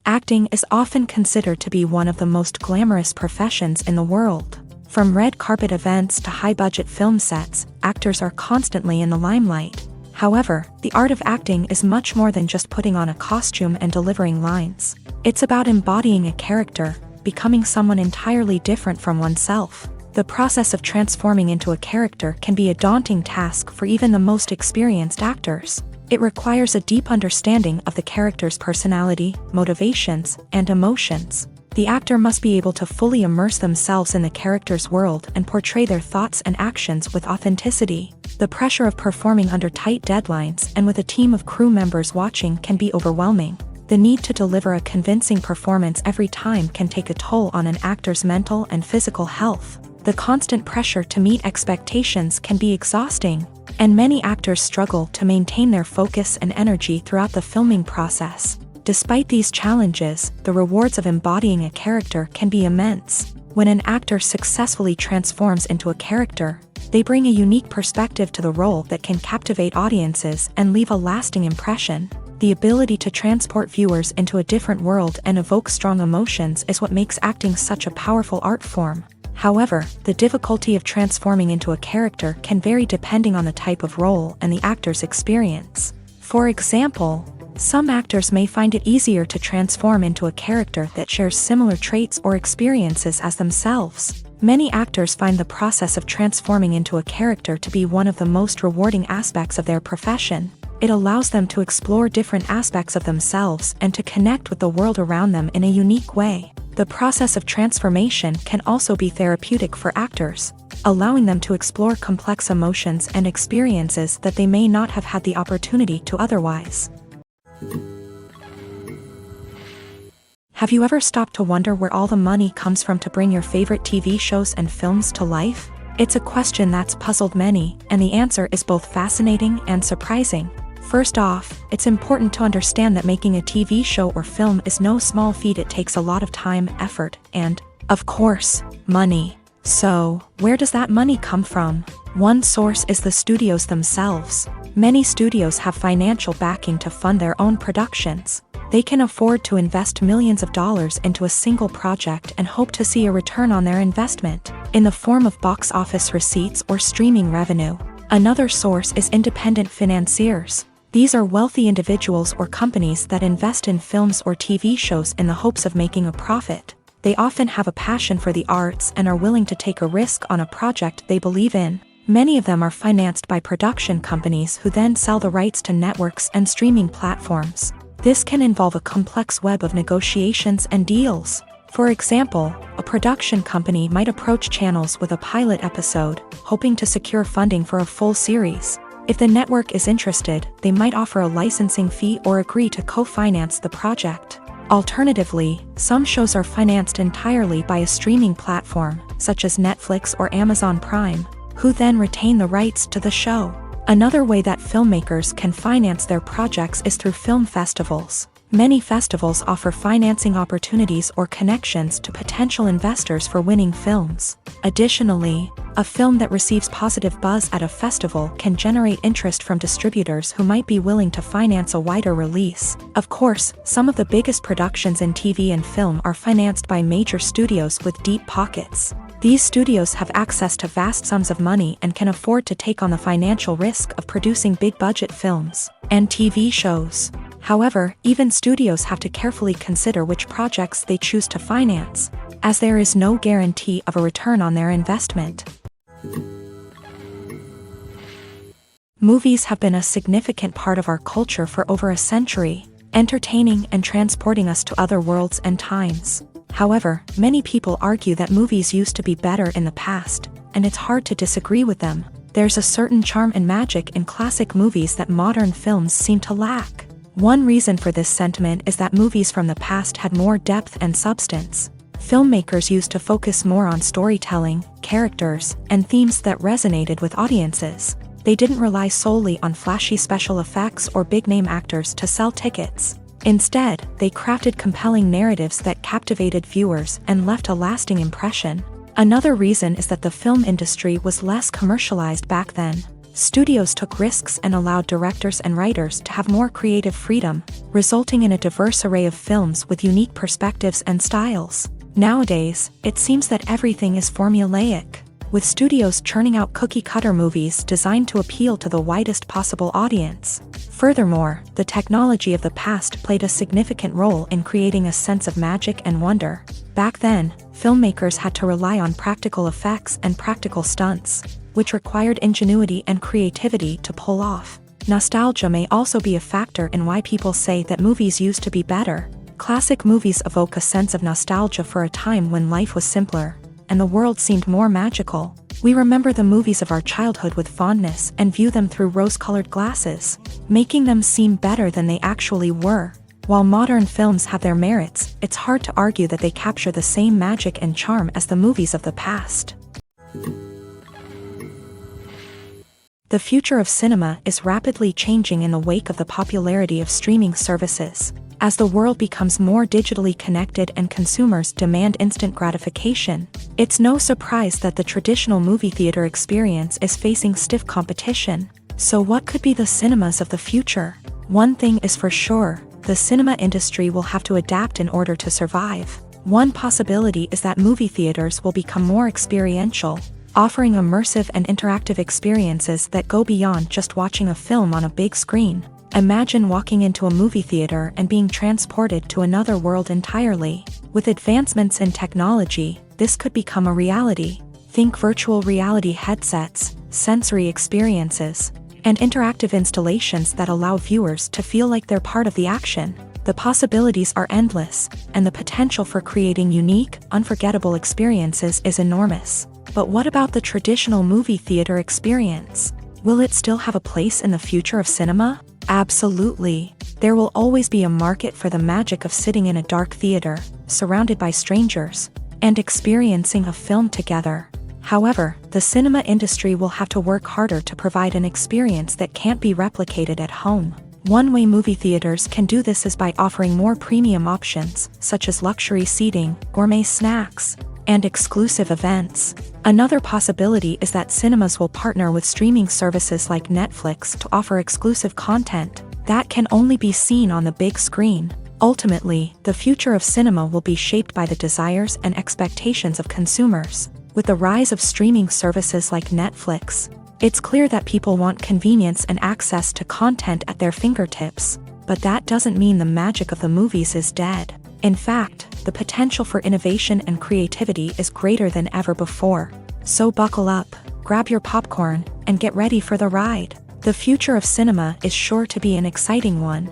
Acting is often considered to be one of the most glamorous professions in the world. From red carpet events to high-budget film sets, actors are constantly in the limelight. However, the art of acting is much more than just putting on a costume and delivering lines. It's about embodying a character, becoming someone entirely different from oneself. The process of transforming into a character can be a daunting task for even the most experienced actors. It requires a deep understanding of the character's personality, motivations, and emotions. The actor must be able to fully immerse themselves in the character's world and portray their thoughts and actions with authenticity. The pressure of performing under tight deadlines and with a team of crew members watching can be overwhelming. The need to deliver a convincing performance every time can take a toll on an actor's mental and physical health. The constant pressure to meet expectations can be exhausting, and many actors struggle to maintain their focus and energy throughout the filming process. Despite these challenges, the rewards of embodying a character can be immense. When an actor successfully transforms into a character, they bring a unique perspective to the role that can captivate audiences and leave a lasting impression. The ability to transport viewers into a different world and evoke strong emotions is what makes acting such a powerful art form. However, the difficulty of transforming into a character can vary depending on the type of role and the actor's experience. For example, some actors may find it easier to transform into a character that shares similar traits or experiences as themselves. Many actors find the process of transforming into a character to be one of the most rewarding aspects of their profession. It allows them to explore different aspects of themselves and to connect with the world around them in a unique way. The process of transformation can also be therapeutic for actors, allowing them to explore complex emotions and experiences that they may not have had the opportunity to otherwise. Have you ever stopped to wonder where all the money comes from to bring your favorite TV shows and films to life? It's a question that's puzzled many, and the answer is both fascinating and surprising. First off, it's important to understand that making a TV show or film is no small feat. It takes a lot of time, effort, and, of course, money. So, where does that money come from? One source is the studios themselves. Many studios have financial backing to fund their own productions. They can afford to invest millions of dollars into a single project and hope to see a return on their investment, in the form of box office receipts or streaming revenue. Another source is independent financiers. These are wealthy individuals or companies that invest in films or TV shows in the hopes of making a profit. They often have a passion for the arts and are willing to take a risk on a project they believe in. Many of them are financed by production companies who then sell the rights to networks and streaming platforms. This can involve a complex web of negotiations and deals. For example, a production company might approach channels with a pilot episode, hoping to secure funding for a full series. If the network is interested, they might offer a licensing fee or agree to co-finance the project. Alternatively, some shows are financed entirely by a streaming platform, such as Netflix or Amazon Prime, who then retain the rights to the show. Another way that filmmakers can finance their projects is through film festivals. Many festivals offer financing opportunities or connections to potential investors for winning films. Additionally, a film that receives positive buzz at a festival can generate interest from distributors who might be willing to finance a wider release. Of course, some of the biggest productions in TV and film are financed by major studios with deep pockets. These studios have access to vast sums of money and can afford to take on the financial risk of producing big-budget films and TV shows. However, even studios have to carefully consider which projects they choose to finance, as there is no guarantee of a return on their investment. Movies have been a significant part of our culture for over a century, entertaining and transporting us to other worlds and times. However, many people argue that movies used to be better in the past, and it's hard to disagree with them. There's a certain charm and magic in classic movies that modern films seem to lack. One reason for this sentiment is that movies from the past had more depth and substance. Filmmakers used to focus more on storytelling, characters, and themes that resonated with audiences. They didn't rely solely on flashy special effects or big-name actors to sell tickets. Instead, they crafted compelling narratives that captivated viewers and left a lasting impression. Another reason is that the film industry was less commercialized back then. Studios took risks and allowed directors and writers to have more creative freedom, resulting in a diverse array of films with unique perspectives and styles. Nowadays, it seems that everything is formulaic, with studios churning out cookie-cutter movies designed to appeal to the widest possible audience. Furthermore, the technology of the past played a significant role in creating a sense of magic and wonder. Back then, filmmakers had to rely on practical effects and practical stunts, which required ingenuity and creativity to pull off. Nostalgia may also be a factor in why people say that movies used to be better. Classic movies evoke a sense of nostalgia for a time when life was simpler, and the world seemed more magical. We remember the movies of our childhood with fondness and view them through rose-colored glasses, making them seem better than they actually were. While modern films have their merits, it's hard to argue that they capture the same magic and charm as the movies of the past. The future of cinema is rapidly changing in the wake of the popularity of streaming services. As the world becomes more digitally connected and consumers demand instant gratification, it's no surprise that the traditional movie theater experience is facing stiff competition. So what could be the cinemas of the future? One thing is for sure, the cinema industry will have to adapt in order to survive. One possibility is that movie theaters will become more experiential, offering immersive and interactive experiences that go beyond just watching a film on a big screen. Imagine walking into a movie theater and being transported to another world entirely. With advancements in technology, this could become a reality. Think virtual reality headsets, sensory experiences, and interactive installations that allow viewers to feel like they're part of the action. The possibilities are endless, and the potential for creating unique, unforgettable experiences is enormous. But what about the traditional movie theater experience? Will it still have a place in the future of cinema? Absolutely. There will always be a market for the magic of sitting in a dark theater, surrounded by strangers, and experiencing a film together. However, the cinema industry will have to work harder to provide an experience that can't be replicated at home. One way movie theaters can do this is by offering more premium options, such as luxury seating, gourmet snacks, and exclusive events. Another possibility is that cinemas will partner with streaming services like Netflix to offer exclusive content that can only be seen on the big screen. Ultimately, the future of cinema will be shaped by the desires and expectations of consumers. With the rise of streaming services like Netflix, It's clear that people want convenience and access to content at their fingertips, but that doesn't mean the magic of the movies is dead. In fact, the potential for innovation and creativity is greater than ever before. So buckle up, grab your popcorn, and get ready for the ride. The future of cinema is sure to be an exciting one.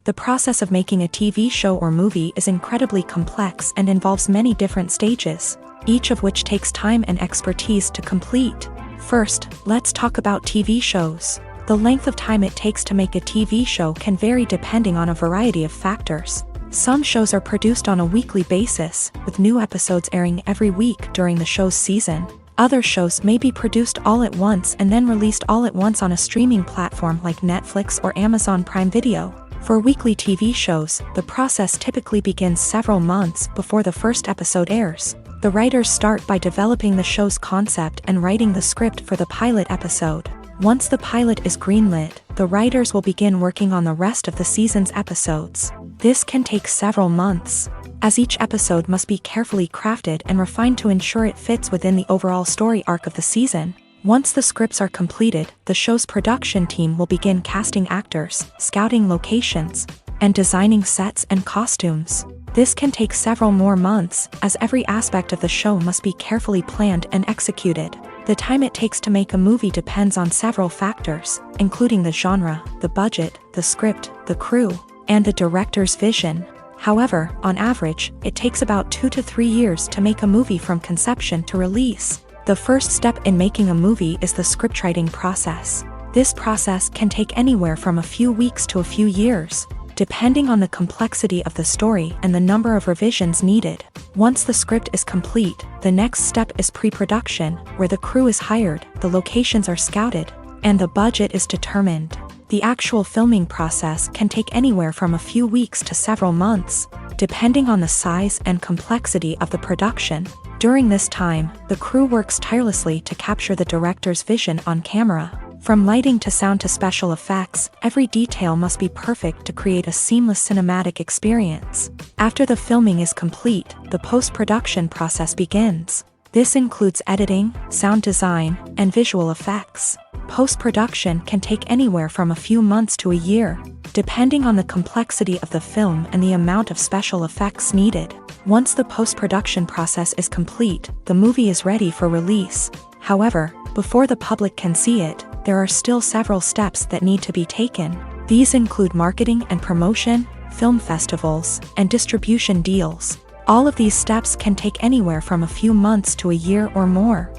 The process of making a TV show or movie is incredibly complex and involves many different stages, each of which takes time and expertise to complete. First, let's talk about TV shows. The length of time it takes to make a TV show can vary depending on a variety of factors. Some shows are produced on a weekly basis, with new episodes airing every week during the show's season. Other shows may be produced all at once and then released all at once on a streaming platform like Netflix or Amazon Prime Video. For weekly TV shows, the process typically begins several months before the first episode airs. The writers start by developing the show's concept and writing the script for the pilot episode. Once the pilot is greenlit, the writers will begin working on the rest of the season's episodes. This can take several months, as each episode must be carefully crafted and refined to ensure it fits within the overall story arc of the season. Once the scripts are completed, the show's production team will begin casting actors, scouting locations, and designing sets and costumes. This can take several more months, as every aspect of the show must be carefully planned and executed. The time it takes to make a movie depends on several factors, including the genre, the budget, the script, the crew, and the director's vision. However, on average, it takes about 2 to 3 years to make a movie from conception to release. The first step in making a movie is the scriptwriting process. This process can take anywhere from a few weeks to a few years, depending on the complexity of the story and the number of revisions needed. Once the script is complete, the next step is pre-production, where the crew is hired, the locations are scouted, and the budget is determined. The actual filming process can take anywhere from a few weeks to several months, depending on the size and complexity of the production. During this time, the crew works tirelessly to capture the director's vision on camera. From lighting to sound to special effects, every detail must be perfect to create a seamless cinematic experience. After the filming is complete, the post-production process begins. This includes editing, sound design, and visual effects. Post-production can take anywhere from a few months to a year, depending on the complexity of the film and the amount of special effects needed. Once the post-production process is complete, the movie is ready for release. However, before the public can see it, there are still several steps that need to be taken. These include marketing and promotion, film festivals, and distribution deals. All of these steps can take anywhere from a few months to a year or more.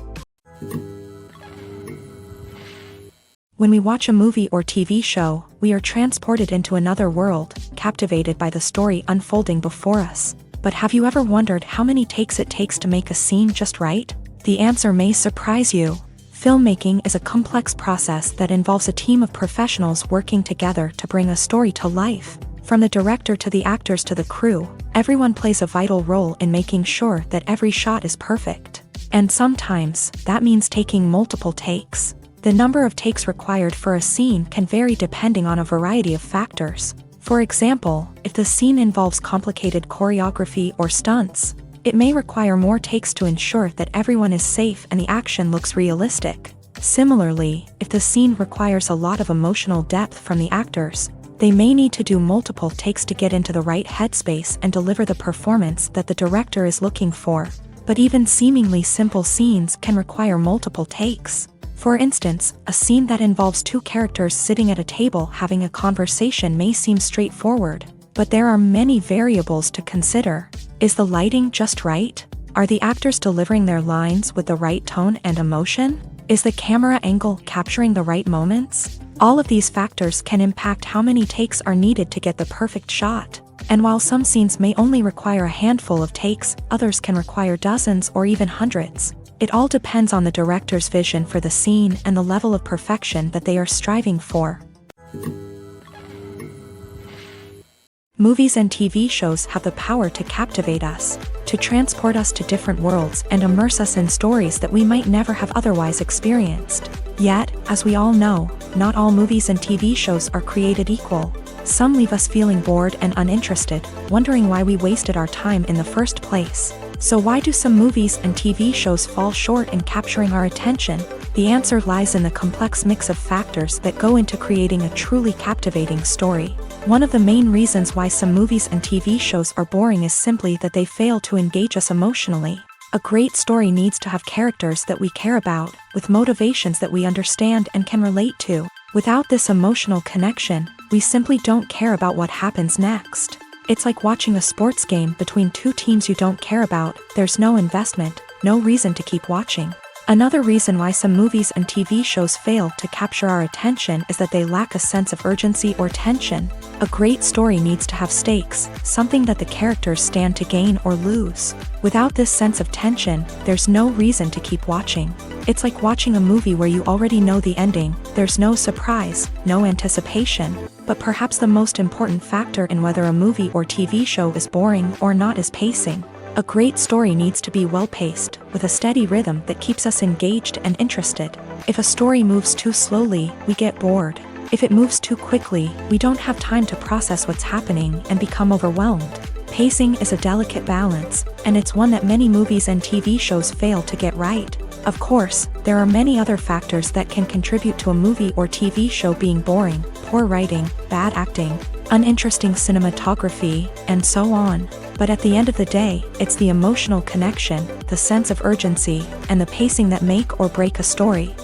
When we watch a movie or TV show, we are transported into another world, captivated by the story unfolding before us. But have you ever wondered how many takes it takes to make a scene just right? The answer may surprise you. Filmmaking is a complex process that involves a team of professionals working together to bring a story to life. From the director to the actors to the crew, everyone plays a vital role in making sure that every shot is perfect. And sometimes, that means taking multiple takes. The number of takes required for a scene can vary depending on a variety of factors. For example, if the scene involves complicated choreography or stunts, it may require more takes to ensure that everyone is safe and the action looks realistic. Similarly, if the scene requires a lot of emotional depth from the actors, they may need to do multiple takes to get into the right headspace and deliver the performance that the director is looking for. But even seemingly simple scenes can require multiple takes. For instance, a scene that involves two characters sitting at a table having a conversation may seem straightforward, but there are many variables to consider. Is the lighting just right? Are the actors delivering their lines with the right tone and emotion? Is the camera angle capturing the right moments? All of these factors can impact how many takes are needed to get the perfect shot. And while some scenes may only require a handful of takes, others can require dozens or even hundreds. It all depends on the director's vision for the scene and the level of perfection that they are striving for. Movies and TV shows have the power to captivate us, to transport us to different worlds and immerse us in stories that we might never have otherwise experienced. Yet, as we all know, not all movies and TV shows are created equal. Some leave us feeling bored and uninterested, wondering why we wasted our time in the first place. So why do some movies and TV shows fall short in capturing our attention? The answer lies in the complex mix of factors that go into creating a truly captivating story. One of the main reasons why some movies and TV shows are boring is simply that they fail to engage us emotionally. A great story needs to have characters that we care about, with motivations that we understand and can relate to. Without this emotional connection, we simply don't care about what happens next. It's like watching a sports game between two teams you don't care about. There's no investment, no reason to keep watching. Another reason why some movies and TV shows fail to capture our attention is that they lack a sense of urgency or tension. A great story needs to have stakes, something that the characters stand to gain or lose. Without this sense of tension, there's no reason to keep watching. It's like watching a movie where you already know the ending. There's no surprise, no anticipation. But perhaps the most important factor in whether a movie or TV show is boring or not is pacing. A great story needs to be well-paced, with a steady rhythm that keeps us engaged and interested. If a story moves too slowly, we get bored. If it moves too quickly, we don't have time to process what's happening and become overwhelmed. Pacing is a delicate balance, and it's one that many movies and TV shows fail to get right. Of course, there are many other factors that can contribute to a movie or TV show being boring: poor writing, bad acting, uninteresting cinematography, and so on. But at the end of the day, it's the emotional connection, the sense of urgency, and the pacing that make or break a story.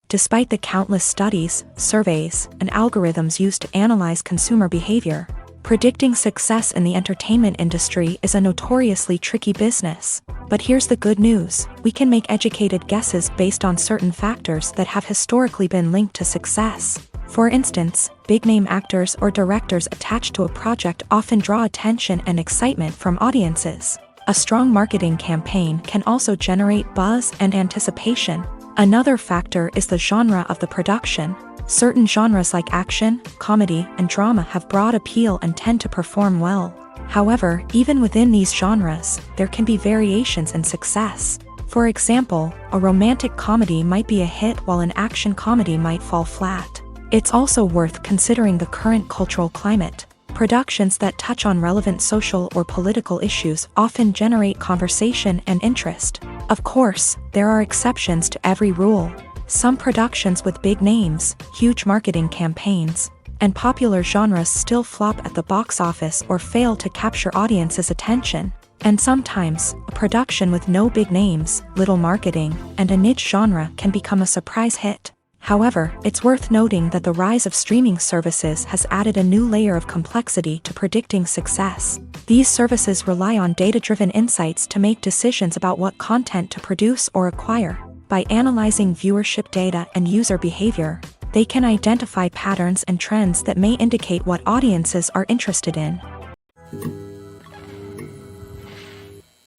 Despite the countless studies, surveys, and algorithms used to analyze consumer behavior, predicting success in the entertainment industry is a notoriously tricky business. But here's the good news: we can make educated guesses based on certain factors that have historically been linked to success. For instance, big-name actors or directors attached to a project often draw attention and excitement from audiences. A strong marketing campaign can also generate buzz and anticipation. Another factor is the genre of the production. Certain genres like action, comedy, and drama have broad appeal and tend to perform well. However, even within these genres, there can be variations in success. For example, a romantic comedy might be a hit while an action comedy might fall flat. It's also worth considering the current cultural climate. Productions that touch on relevant social or political issues often generate conversation and interest. Of course, there are exceptions to every rule. Some productions with big names, huge marketing campaigns, and popular genres still flop at the box office or fail to capture audiences' attention. And sometimes, a production with no big names, little marketing, and a niche genre can become a surprise hit. However, it's worth noting that the rise of streaming services has added a new layer of complexity to predicting success. These services rely on data-driven insights to make decisions about what content to produce or acquire. By analyzing viewership data and user behavior, they can identify patterns and trends that may indicate what audiences are interested in.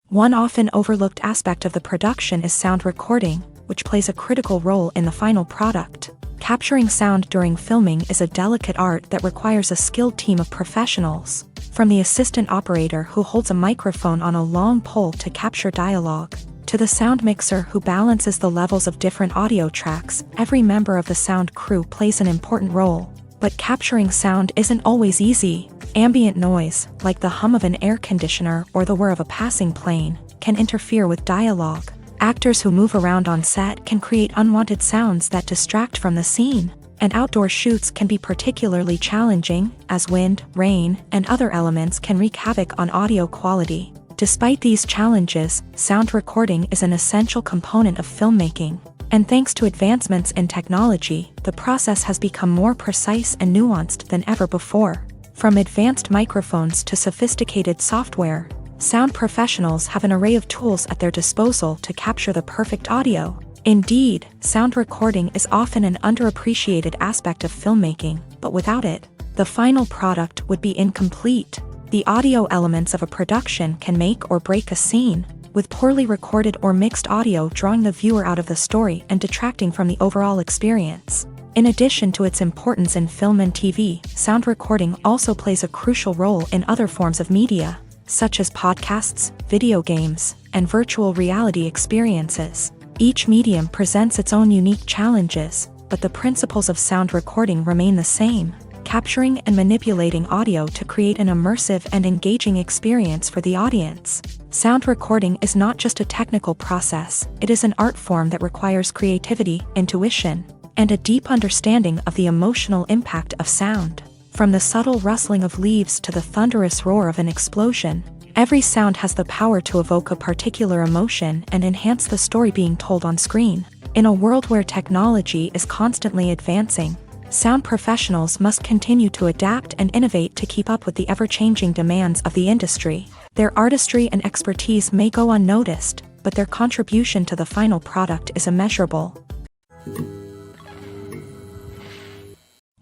One often overlooked aspect of the production is sound recording, which plays a critical role in the final product. Capturing sound during filming is a delicate art that requires a skilled team of professionals. From the assistant operator who holds a microphone on a long pole to capture dialogue, to the sound mixer who balances the levels of different audio tracks, every member of the sound crew plays an important role. But capturing sound isn't always easy. Ambient noise, like the hum of an air conditioner or the whir of a passing plane, can interfere with dialogue. Actors who move around on set can create unwanted sounds that distract from the scene. And outdoor shoots can be particularly challenging, as wind, rain, and other elements can wreak havoc on audio quality. Despite these challenges, sound recording is an essential component of filmmaking. And thanks to advancements in technology, the process has become more precise and nuanced than ever before. From advanced microphones to sophisticated software, sound professionals have an array of tools at their disposal to capture the perfect audio. Indeed, sound recording is often an underappreciated aspect of filmmaking, but without it, the final product would be incomplete. The audio elements of a production can make or break a scene, with poorly recorded or mixed audio drawing the viewer out of the story and detracting from the overall experience. In addition to its importance in film and TV, sound recording also plays a crucial role in other forms of media, such as podcasts, video games, and virtual reality experiences. Each medium presents its own unique challenges, but the principles of sound recording remain the same: capturing and manipulating audio to create an immersive and engaging experience for the audience. Sound recording is not just a technical process, it is an art form that requires creativity, intuition, and a deep understanding of the emotional impact of sound. From the subtle rustling of leaves to the thunderous roar of an explosion, every sound has the power to evoke a particular emotion and enhance the story being told on screen. In a world where technology is constantly advancing, sound professionals must continue to adapt and innovate to keep up with the ever-changing demands of the industry. Their artistry and expertise may go unnoticed, but their contribution to the final product is immeasurable.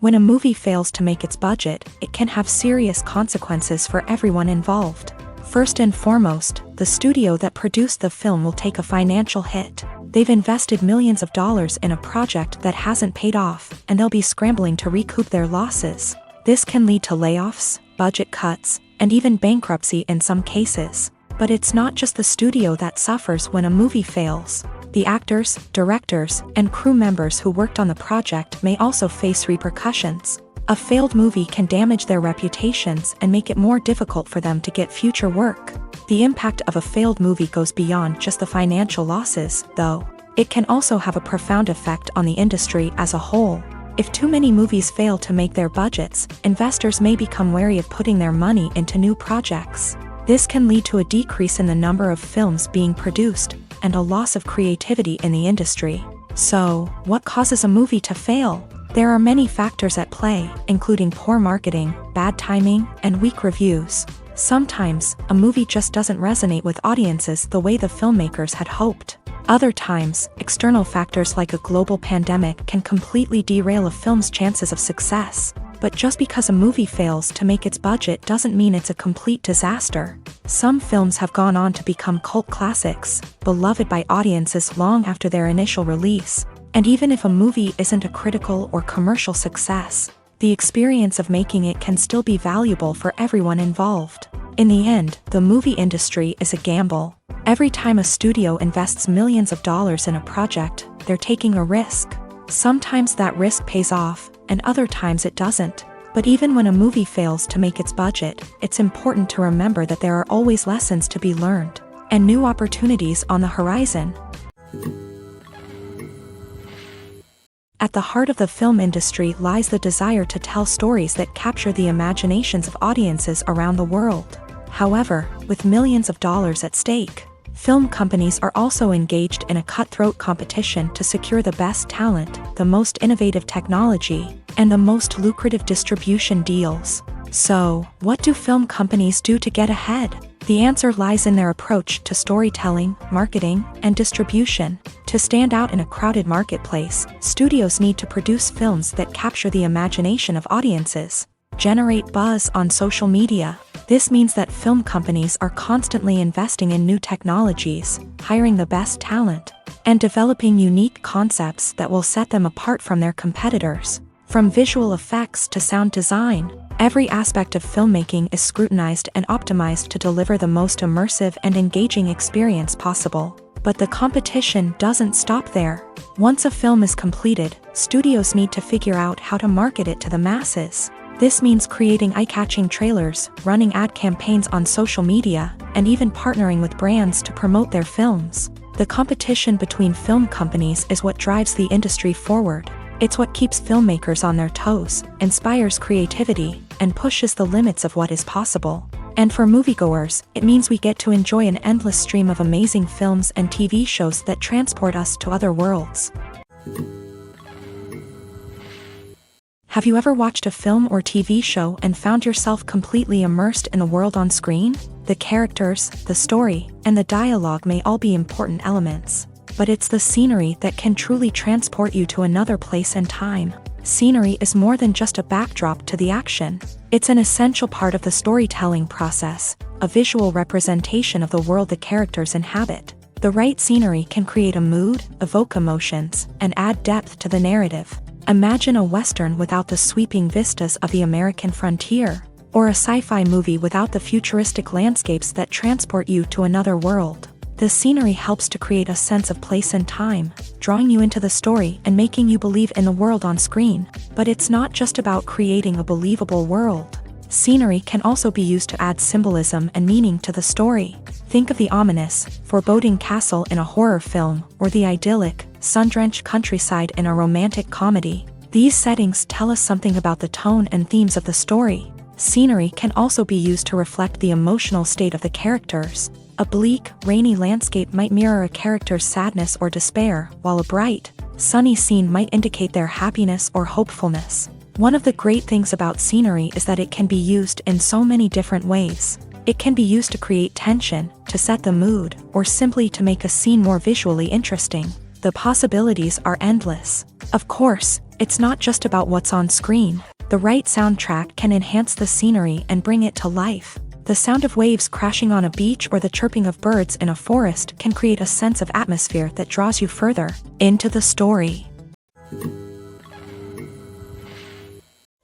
When a movie fails to make its budget, it can have serious consequences for everyone involved. First and foremost, the studio that produced the film will take a financial hit. They've invested millions of dollars in a project that hasn't paid off, and they'll be scrambling to recoup their losses. This can lead to layoffs, budget cuts, and even bankruptcy in some cases. But it's not just the studio that suffers when a movie fails. The actors, directors, and crew members who worked on the project may also face repercussions. A failed movie can damage their reputations and make it more difficult for them to get future work. The impact of a failed movie goes beyond just the financial losses, though. It can also have a profound effect on the industry as a whole. If too many movies fail to make their budgets, investors may become wary of putting their money into new projects. This can lead to a decrease in the number of films being produced, and a loss of creativity in the industry. So, what causes a movie to fail? There are many factors at play, including poor marketing, bad timing, and weak reviews. Sometimes, a movie just doesn't resonate with audiences the way the filmmakers had hoped. Other times, external factors like a global pandemic can completely derail a film's chances of success. But just because a movie fails to make its budget doesn't mean it's a complete disaster. Some films have gone on to become cult classics, beloved by audiences long after their initial release. And even if a movie isn't a critical or commercial success, the experience of making it can still be valuable for everyone involved. In the end, the movie industry is a gamble. Every time a studio invests millions of dollars in a project, they're taking a risk. Sometimes that risk pays off, and other times it doesn't. But even when a movie fails to make its budget, it's important to remember that there are always lessons to be learned, and new opportunities on the horizon. At the heart of the film industry lies the desire to tell stories that capture the imaginations of audiences around the world. However, with millions of dollars at stake, film companies are also engaged in a cutthroat competition to secure the best talent, the most innovative technology, and the most lucrative distribution deals. So, what do film companies do to get ahead? The answer lies in their approach to storytelling, marketing, and distribution. To stand out in a crowded marketplace, studios need to produce films that capture the imagination of audiences, generate buzz on social media. This means that film companies are constantly investing in new technologies, hiring the best talent, and developing unique concepts that will set them apart from their competitors. From visual effects to sound design, every aspect of filmmaking is scrutinized and optimized to deliver the most immersive and engaging experience possible. But the competition doesn't stop there. Once a film is completed, studios need to figure out how to market it to the masses. This means creating eye-catching trailers, running ad campaigns on social media, and even partnering with brands to promote their films. The competition between film companies is what drives the industry forward. It's what keeps filmmakers on their toes, inspires creativity, and pushes the limits of what is possible. And for moviegoers, it means we get to enjoy an endless stream of amazing films and TV shows that transport us to other worlds. Have you ever watched a film or TV show and found yourself completely immersed in the world on screen? The characters, the story, and the dialogue may all be important elements, but it's the scenery that can truly transport you to another place and time. Scenery is more than just a backdrop to the action. It's an essential part of the storytelling process, a visual representation of the world the characters inhabit. The right scenery can create a mood, evoke emotions, and add depth to the narrative. Imagine a Western without the sweeping vistas of the American frontier, or a sci-fi movie without the futuristic landscapes that transport you to another world. The scenery helps to create a sense of place and time, drawing you into the story and making you believe in the world on screen. But it's not just about creating a believable world. Scenery can also be used to add symbolism and meaning to the story. Think of the ominous, foreboding castle in a horror film, or the idyllic, sun-drenched countryside in a romantic comedy. These settings tell us something about the tone and themes of the story. Scenery can also be used to reflect the emotional state of the characters. A bleak, rainy landscape might mirror a character's sadness or despair, while a bright, sunny scene might indicate their happiness or hopefulness. One of the great things about scenery is that it can be used in so many different ways. It can be used to create tension, to set the mood, or simply to make a scene more visually interesting. The possibilities are endless. Of course, it's not just about what's on screen. The right soundtrack can enhance the scenery and bring it to life. The sound of waves crashing on a beach or the chirping of birds in a forest can create a sense of atmosphere that draws you further into the story.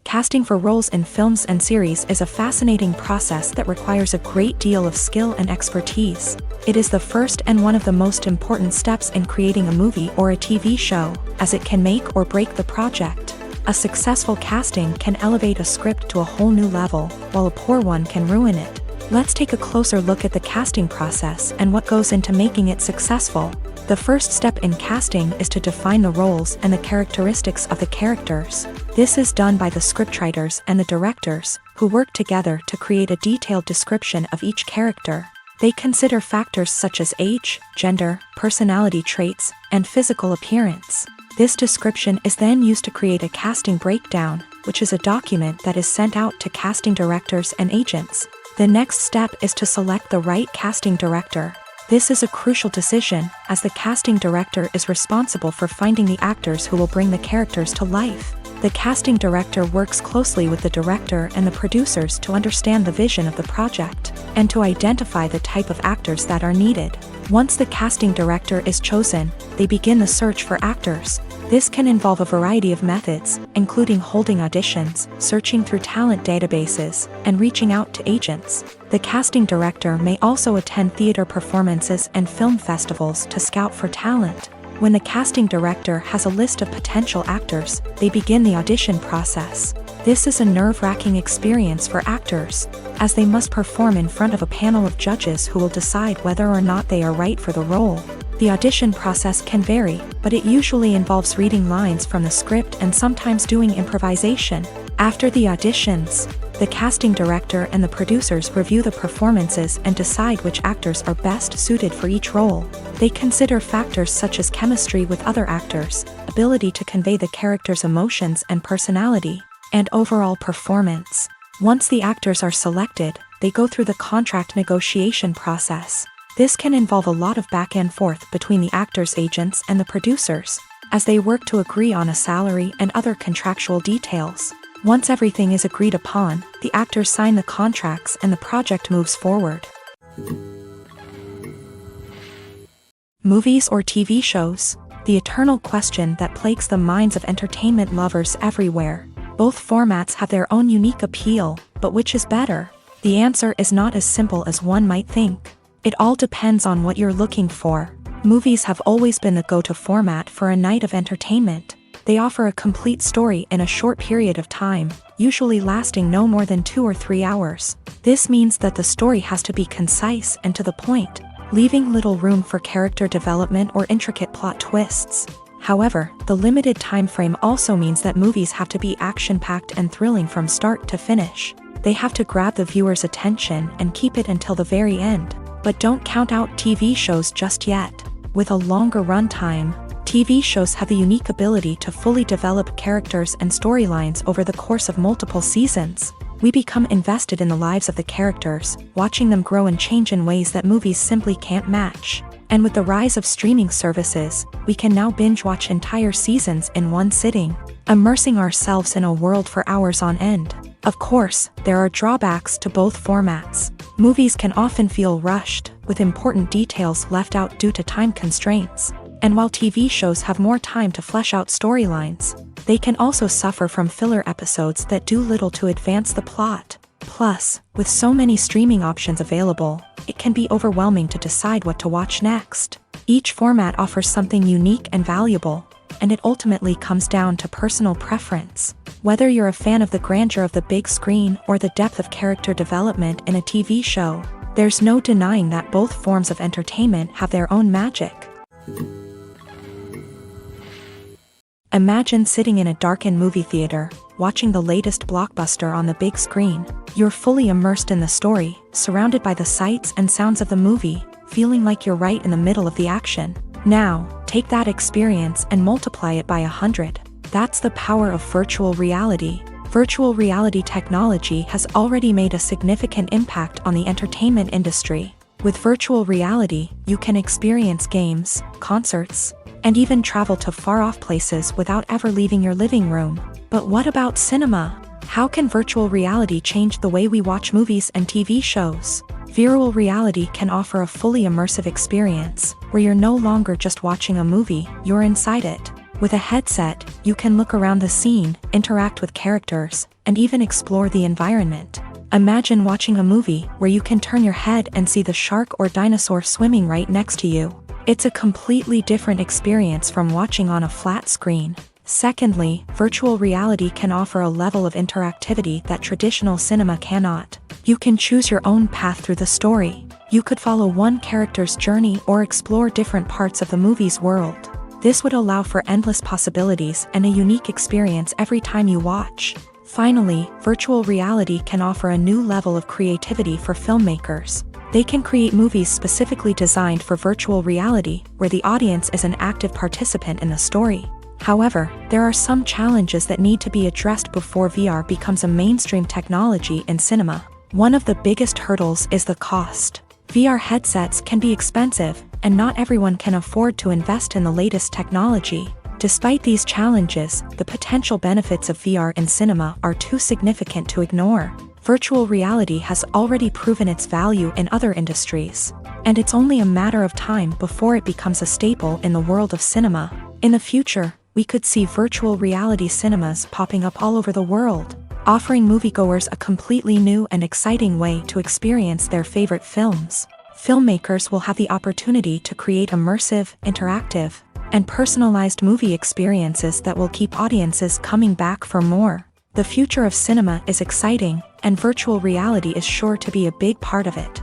Casting for roles in films and series is a fascinating process that requires a great deal of skill and expertise. It is the first and one of the most important steps in creating a movie or a TV show, as it can make or break the project. A successful casting can elevate a script to a whole new level, while a poor one can ruin it. Let's take a closer look at the casting process and what goes into making it successful. The first step in casting is to define the roles and the characteristics of the characters. This is done by the scriptwriters and the directors, who work together to create a detailed description of each character. They consider factors such as age, gender, personality traits, and physical appearance. This description is then used to create a casting breakdown, which is a document that is sent out to casting directors and agents. The next step is to select the right casting director. This is a crucial decision, as the casting director is responsible for finding the actors who will bring the characters to life. The casting director works closely with the director and the producers to understand the vision of the project, and to identify the type of actors that are needed. Once the casting director is chosen, they begin the search for actors. This can involve a variety of methods, including holding auditions, searching through talent databases, and reaching out to agents. The casting director may also attend theater performances and film festivals to scout for talent. When the casting director has a list of potential actors, they begin the audition process. This is a nerve-wracking experience for actors, as they must perform in front of a panel of judges who will decide whether or not they are right for the role. The audition process can vary, but it usually involves reading lines from the script and sometimes doing improvisation. After the auditions, the casting director and the producers review the performances and decide which actors are best suited for each role. They consider factors such as chemistry with other actors, ability to convey the character's emotions and personality, and overall performance. Once the actors are selected, they go through the contract negotiation process. This can involve a lot of back and forth between the actors' agents and the producers, as they work to agree on a salary and other contractual details. Once everything is agreed upon, the actors sign the contracts and the project moves forward. Movies or TV shows? The eternal question that plagues the minds of entertainment lovers everywhere. Both formats have their own unique appeal, but which is better? The answer is not as simple as one might think. It all depends on what you're looking for. Movies have always been the go-to format for a night of entertainment. They offer a complete story in a short period of time, usually lasting no more than 2 or 3 hours. This means that the story has to be concise and to the point, leaving little room for character development or intricate plot twists. However, the limited time frame also means that movies have to be action-packed and thrilling from start to finish. They have to grab the viewer's attention and keep it until the very end. But don't count out TV shows just yet. With a longer runtime, TV shows have the unique ability to fully develop characters and storylines over the course of multiple seasons. We become invested in the lives of the characters, watching them grow and change in ways that movies simply can't match. And with the rise of streaming services, we can now binge-watch entire seasons in one sitting, immersing ourselves in a world for hours on end. Of course, there are drawbacks to both formats. Movies can often feel rushed, with important details left out due to time constraints. And while TV shows have more time to flesh out storylines, they can also suffer from filler episodes that do little to advance the plot. Plus, with so many streaming options available, it can be overwhelming to decide what to watch next. Each format offers something unique and valuable, and it ultimately comes down to personal preference. Whether you're a fan of the grandeur of the big screen or the depth of character development in a TV show, there's no denying that both forms of entertainment have their own magic. Imagine sitting in a darkened movie theater, watching the latest blockbuster on the big screen. You're fully immersed in the story, surrounded by the sights and sounds of the movie, feeling like you're right in the middle of the action. Now, take that experience and multiply it by 100. That's the power of virtual reality. Virtual reality technology has already made a significant impact on the entertainment industry. With virtual reality, you can experience games, concerts, and even travel to far-off places without ever leaving your living room. But what about cinema? How can virtual reality change the way we watch movies and TV shows? Virtual reality can offer a fully immersive experience, where you're no longer just watching a movie, you're inside it. With a headset, you can look around the scene, interact with characters, and even explore the environment. Imagine watching a movie where you can turn your head and see the shark or dinosaur swimming right next to you. It's a completely different experience from watching on a flat screen. Secondly, virtual reality can offer a level of interactivity that traditional cinema cannot. You can choose your own path through the story. You could follow one character's journey or explore different parts of the movie's world. This would allow for endless possibilities and a unique experience every time you watch. Finally, virtual reality can offer a new level of creativity for filmmakers. They can create movies specifically designed for virtual reality, where the audience is an active participant in the story. However, there are some challenges that need to be addressed before VR becomes a mainstream technology in cinema. One of the biggest hurdles is the cost. VR headsets can be expensive, and not everyone can afford to invest in the latest technology. Despite these challenges, the potential benefits of VR in cinema are too significant to ignore. Virtual reality has already proven its value in other industries, and it's only a matter of time before it becomes a staple in the world of cinema. In the future, we could see virtual reality cinemas popping up all over the world, offering moviegoers a completely new and exciting way to experience their favorite films. Filmmakers will have the opportunity to create immersive, interactive, and personalized movie experiences that will keep audiences coming back for more. The future of cinema is exciting, and virtual reality is sure to be a big part of it.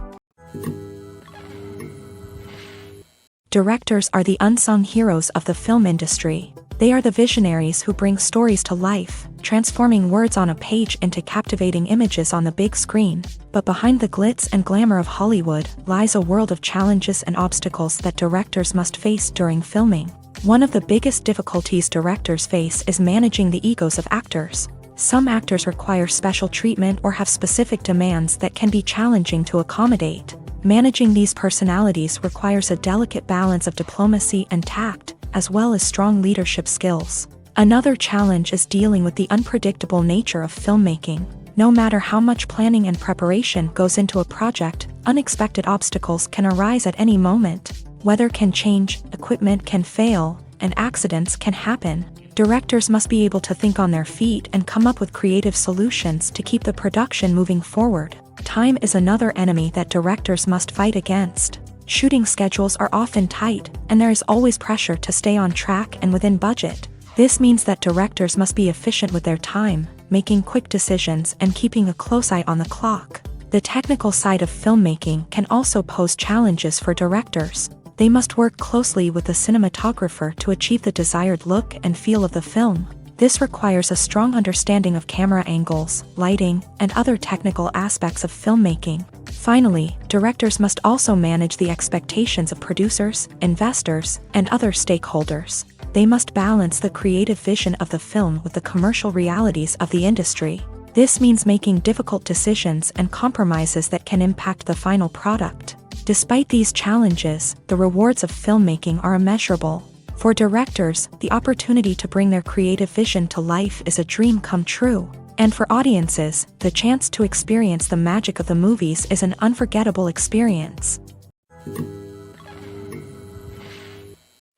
Directors are the unsung heroes of the film industry. They are the visionaries who bring stories to life, transforming words on a page into captivating images on the big screen. But behind the glitz and glamour of Hollywood lies a world of challenges and obstacles that directors must face during filming. One of the biggest difficulties directors face is managing the egos of actors. Some actors require special treatment or have specific demands that can be challenging to accommodate. Managing these personalities requires a delicate balance of diplomacy and tact, as well as strong leadership skills. Another challenge is dealing with the unpredictable nature of filmmaking. No matter how much planning and preparation goes into a project, unexpected obstacles can arise at any moment. Weather can change, equipment can fail, and accidents can happen. Directors must be able to think on their feet and come up with creative solutions to keep the production moving forward. Time is another enemy that directors must fight against. Shooting schedules are often tight, and there is always pressure to stay on track and within budget. This means that directors must be efficient with their time, making quick decisions and keeping a close eye on the clock. The technical side of filmmaking can also pose challenges for directors. They must work closely with the cinematographer to achieve the desired look and feel of the film. This requires a strong understanding of camera angles, lighting, and other technical aspects of filmmaking. Finally, directors must also manage the expectations of producers, investors, and other stakeholders. They must balance the creative vision of the film with the commercial realities of the industry. This means making difficult decisions and compromises that can impact the final product. Despite these challenges, the rewards of filmmaking are immeasurable. For directors, the opportunity to bring their creative vision to life is a dream come true. And for audiences, the chance to experience the magic of the movies is an unforgettable experience.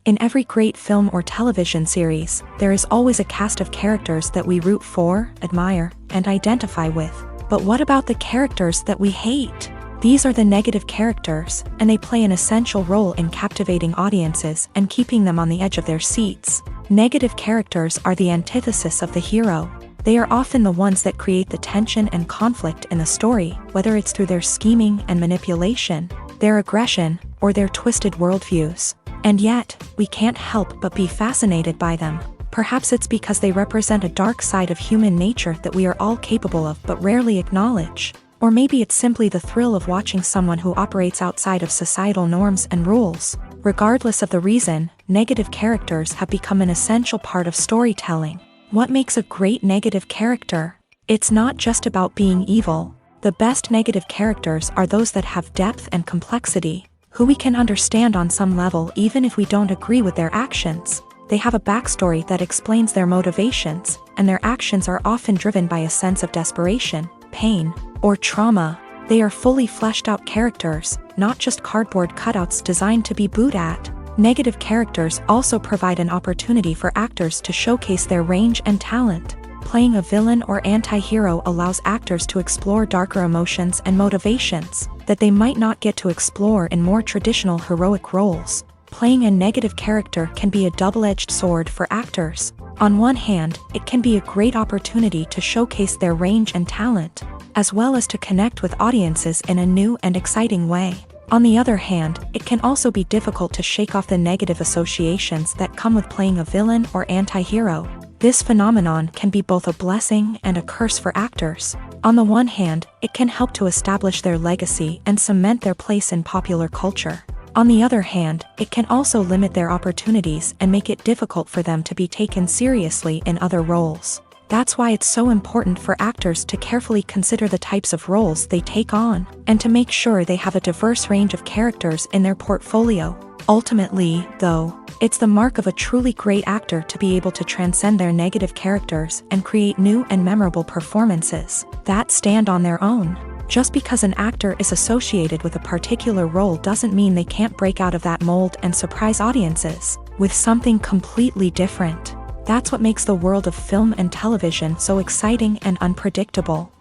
In every great film or television series, there is always a cast of characters that we root for, admire, and identify with. But what about the characters that we hate? These are the negative characters, and they play an essential role in captivating audiences and keeping them on the edge of their seats. Negative characters are the antithesis of the hero. They are often the ones that create the tension and conflict in the story, whether it's through their scheming and manipulation, their aggression, or their twisted worldviews. And yet, we can't help but be fascinated by them. Perhaps it's because they represent a dark side of human nature that we are all capable of but rarely acknowledge. Or maybe it's simply the thrill of watching someone who operates outside of societal norms and rules. Regardless of the reason, negative characters have become an essential part of storytelling. What makes a great negative character? It's not just about being evil. The best negative characters are those that have depth and complexity, who we can understand on some level even if we don't agree with their actions. They have a backstory that explains their motivations, and their actions are often driven by a sense of desperation, pain, or trauma. They are fully fleshed out characters, not just cardboard cutouts designed to be booed at. Negative characters also provide an opportunity for actors to showcase their range and talent. Playing a villain or anti-hero allows actors to explore darker emotions and motivations that they might not get to explore in more traditional heroic roles. Playing a negative character can be a double-edged sword for actors. On one hand, it can be a great opportunity to showcase their range and talent, as well as to connect with audiences in a new and exciting way. On the other hand, it can also be difficult to shake off the negative associations that come with playing a villain or anti-hero. This phenomenon can be both a blessing and a curse for actors. On the one hand, it can help to establish their legacy and cement their place in popular culture. On the other hand, it can also limit their opportunities and make it difficult for them to be taken seriously in other roles. That's why it's so important for actors to carefully consider the types of roles they take on, and to make sure they have a diverse range of characters in their portfolio. Ultimately, though, it's the mark of a truly great actor to be able to transcend their negative characters and create new and memorable performances that stand on their own. Just because an actor is associated with a particular role doesn't mean they can't break out of that mold and surprise audiences with something completely different. That's what makes the world of film and television so exciting and unpredictable.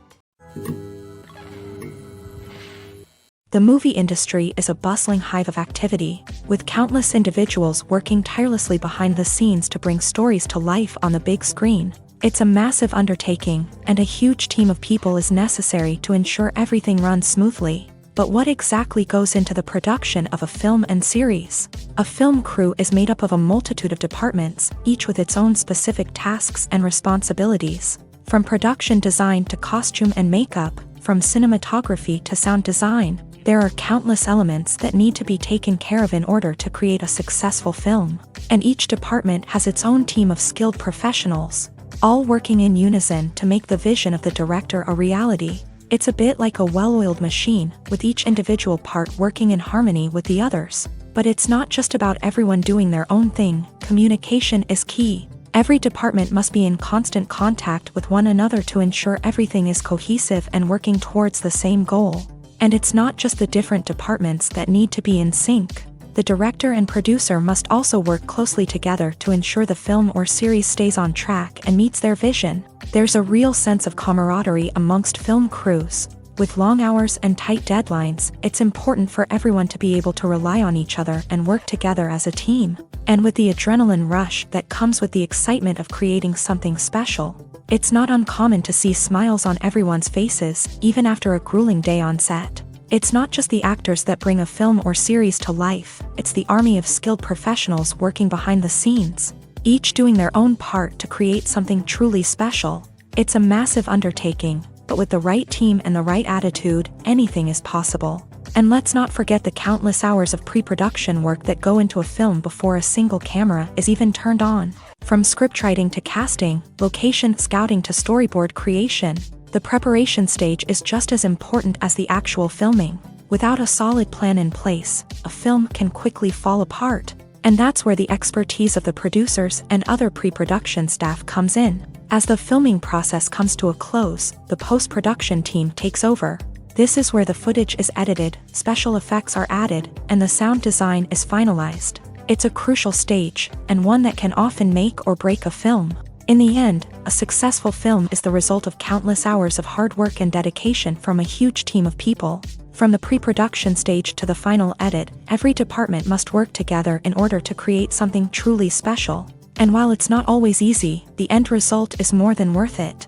The movie industry is a bustling hive of activity, with countless individuals working tirelessly behind the scenes to bring stories to life on the big screen. It's a massive undertaking, and a huge team of people is necessary to ensure everything runs smoothly. But what exactly goes into the production of a film and series? A film crew is made up of a multitude of departments, each with its own specific tasks and responsibilities. From production design to costume and makeup, from cinematography to sound design, there are countless elements that need to be taken care of in order to create a successful film. And each department has its own team of skilled professionals, all working in unison to make the vision of the director a reality. It's a bit like a well-oiled machine, with each individual part working in harmony with the others. But it's not just about everyone doing their own thing. Communication is key. Every department must be in constant contact with one another to ensure everything is cohesive and working towards the same goal. And it's not just the different departments that need to be in sync. The director and producer must also work closely together to ensure the film or series stays on track and meets their vision. There's a real sense of camaraderie amongst film crews. With long hours and tight deadlines, it's important for everyone to be able to rely on each other and work together as a team. And with the adrenaline rush that comes with the excitement of creating something special, it's not uncommon to see smiles on everyone's faces, even after a grueling day on set. It's not just the actors that bring a film or series to life, it's the army of skilled professionals working behind the scenes, each doing their own part to create something truly special. It's a massive undertaking, but with the right team and the right attitude, anything is possible. And let's not forget the countless hours of pre-production work that go into a film before a single camera is even turned on. From scriptwriting to casting, location scouting to storyboard creation, the preparation stage is just as important as the actual filming. Without a solid plan in place, a film can quickly fall apart. And that's where the expertise of the producers and other pre-production staff comes in. As the filming process comes to a close, the post-production team takes over. This is where the footage is edited, special effects are added, and the sound design is finalized. It's a crucial stage, and one that can often make or break a film. In the end, a successful film is the result of countless hours of hard work and dedication from a huge team of people. From the pre-production stage to the final edit, every department must work together in order to create something truly special. And while it's not always easy, the end result is more than worth it.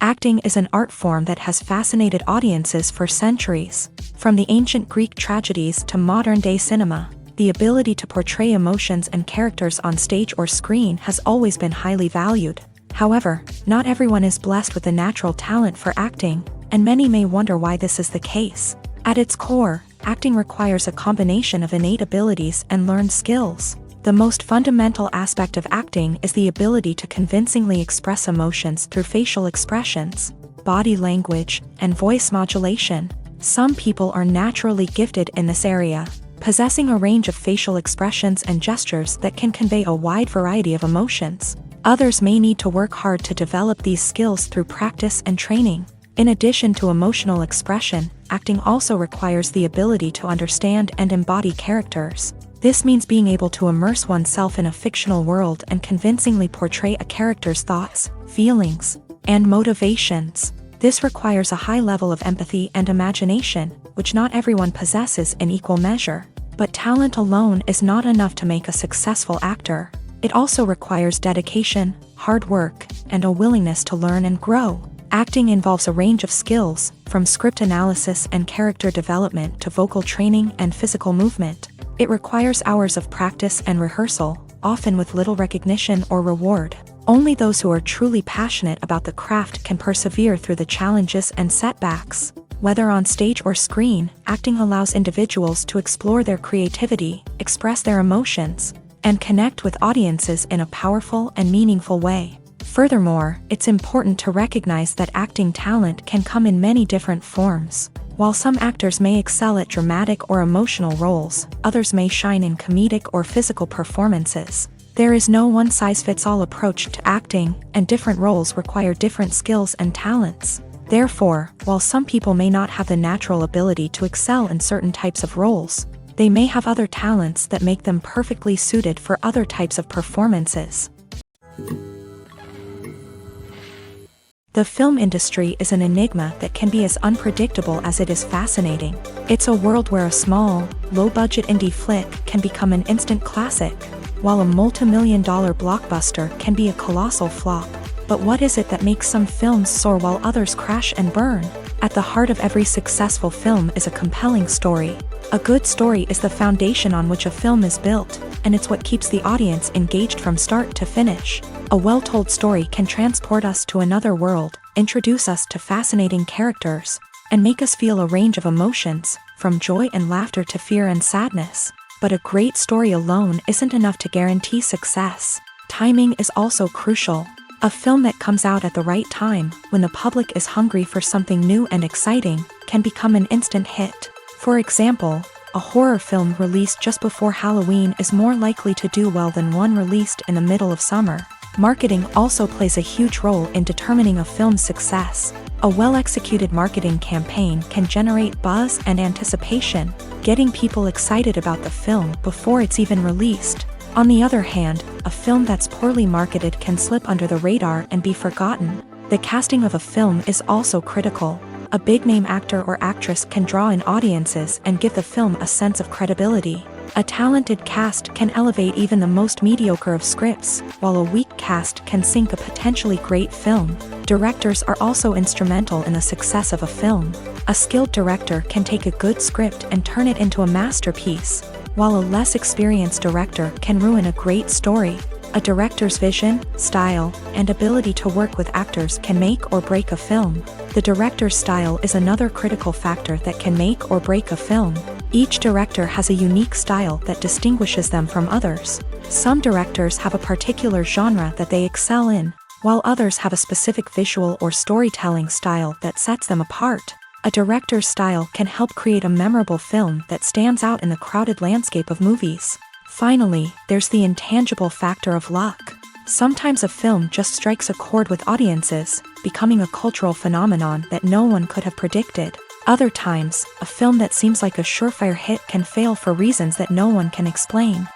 Acting is an art form that has fascinated audiences for centuries. From the ancient Greek tragedies to modern-day cinema, the ability to portray emotions and characters on stage or screen has always been highly valued. However, not everyone is blessed with a natural talent for acting, and many may wonder why this is the case. At its core, acting requires a combination of innate abilities and learned skills. The most fundamental aspect of acting is the ability to convincingly express emotions through facial expressions, body language, and voice modulation. Some people are naturally gifted in this area, possessing a range of facial expressions and gestures that can convey a wide variety of emotions. Others may need to work hard to develop these skills through practice and training. In addition to emotional expression, acting also requires the ability to understand and embody characters. This means being able to immerse oneself in a fictional world and convincingly portray a character's thoughts, feelings, and motivations. This requires a high level of empathy and imagination, which not everyone possesses in equal measure. But talent alone is not enough to make a successful actor. It also requires dedication, hard work, and a willingness to learn and grow. Acting involves a range of skills, from script analysis and character development to vocal training and physical movement. It requires hours of practice and rehearsal, often with little recognition or reward. Only those who are truly passionate about the craft can persevere through the challenges and setbacks. Whether on stage or screen, acting allows individuals to explore their creativity, express their emotions, and connect with audiences in a powerful and meaningful way. Furthermore, it's important to recognize that acting talent can come in many different forms. While some actors may excel at dramatic or emotional roles, others may shine in comedic or physical performances. There is no one-size-fits-all approach to acting, and different roles require different skills and talents. Therefore, while some people may not have the natural ability to excel in certain types of roles, they may have other talents that make them perfectly suited for other types of performances. The film industry is an enigma that can be as unpredictable as it is fascinating. It's a world where a small, low-budget indie flick can become an instant classic, while a multi-million-dollar blockbuster can be a colossal flop. But what is it that makes some films soar while others crash and burn? At the heart of every successful film is a compelling story. A good story is the foundation on which a film is built, and it's what keeps the audience engaged from start to finish. A well-told story can transport us to another world, introduce us to fascinating characters, and make us feel a range of emotions, from joy and laughter to fear and sadness. But a great story alone isn't enough to guarantee success. Timing is also crucial. A film that comes out at the right time, when the public is hungry for something new and exciting, can become an instant hit. For example, a horror film released just before Halloween is more likely to do well than one released in the middle of summer. Marketing also plays a huge role in determining a film's success. A well-executed marketing campaign can generate buzz and anticipation, getting people excited about the film before it's even released. On the other hand, a film that's poorly marketed can slip under the radar and be forgotten. The casting of a film is also critical. A big-name actor or actress can draw in audiences and give the film a sense of credibility. A talented cast can elevate even the most mediocre of scripts, while a weak cast can sink a potentially great film. Directors are also instrumental in the success of a film. A skilled director can take a good script and turn it into a masterpiece, while a less experienced director can ruin a great story. A director's vision, style, and ability to work with actors can make or break a film. The director's style is another critical factor that can make or break a film. Each director has a unique style that distinguishes them from others. Some directors have a particular genre that they excel in, while others have a specific visual or storytelling style that sets them apart. A director's style can help create a memorable film that stands out in the crowded landscape of movies. Finally, there's the intangible factor of luck. Sometimes a film just strikes a chord with audiences, becoming a cultural phenomenon that no one could have predicted. Other times, a film that seems like a surefire hit can fail for reasons that no one can explain.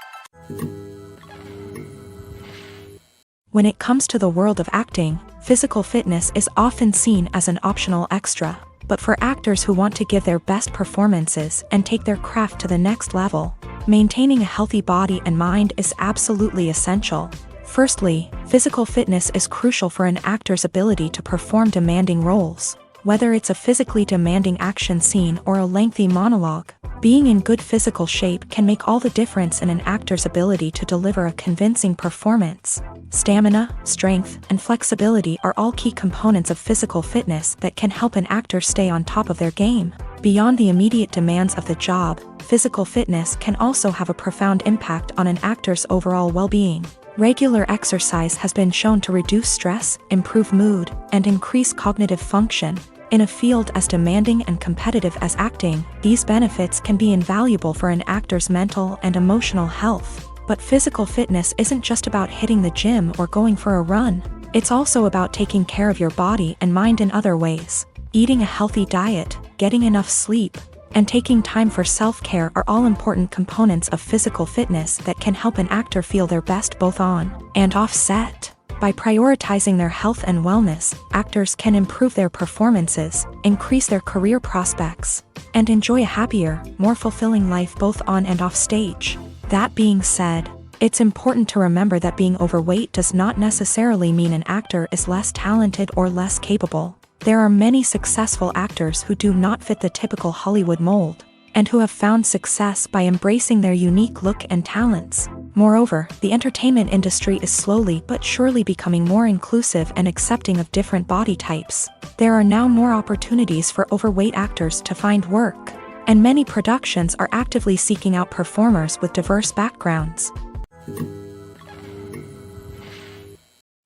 When it comes to the world of acting, physical fitness is often seen as an optional extra. But for actors who want to give their best performances and take their craft to the next level, maintaining a healthy body and mind is absolutely essential. Firstly, physical fitness is crucial for an actor's ability to perform demanding roles. Whether it's a physically demanding action scene or a lengthy monologue, being in good physical shape can make all the difference in an actor's ability to deliver a convincing performance. Stamina, strength, and flexibility are all key components of physical fitness that can help an actor stay on top of their game. Beyond the immediate demands of the job, physical fitness can also have a profound impact on an actor's overall well-being. Regular exercise has been shown to reduce stress, improve mood, and increase cognitive function. In a field as demanding and competitive as acting, these benefits can be invaluable for an actor's mental and emotional health. But physical fitness isn't just about hitting the gym or going for a run. It's also about taking care of your body and mind in other ways. Eating a healthy diet, getting enough sleep, and taking time for self-care are all important components of physical fitness that can help an actor feel their best both on and off set. By prioritizing their health and wellness, actors can improve their performances, increase their career prospects, and enjoy a happier, more fulfilling life both on and off stage. That being said, it's important to remember that being overweight does not necessarily mean an actor is less talented or less capable. There are many successful actors who do not fit the typical Hollywood mold, and who have found success by embracing their unique look and talents. Moreover, the entertainment industry is slowly but surely becoming more inclusive and accepting of different body types. There are now more opportunities for overweight actors to find work, and many productions are actively seeking out performers with diverse backgrounds.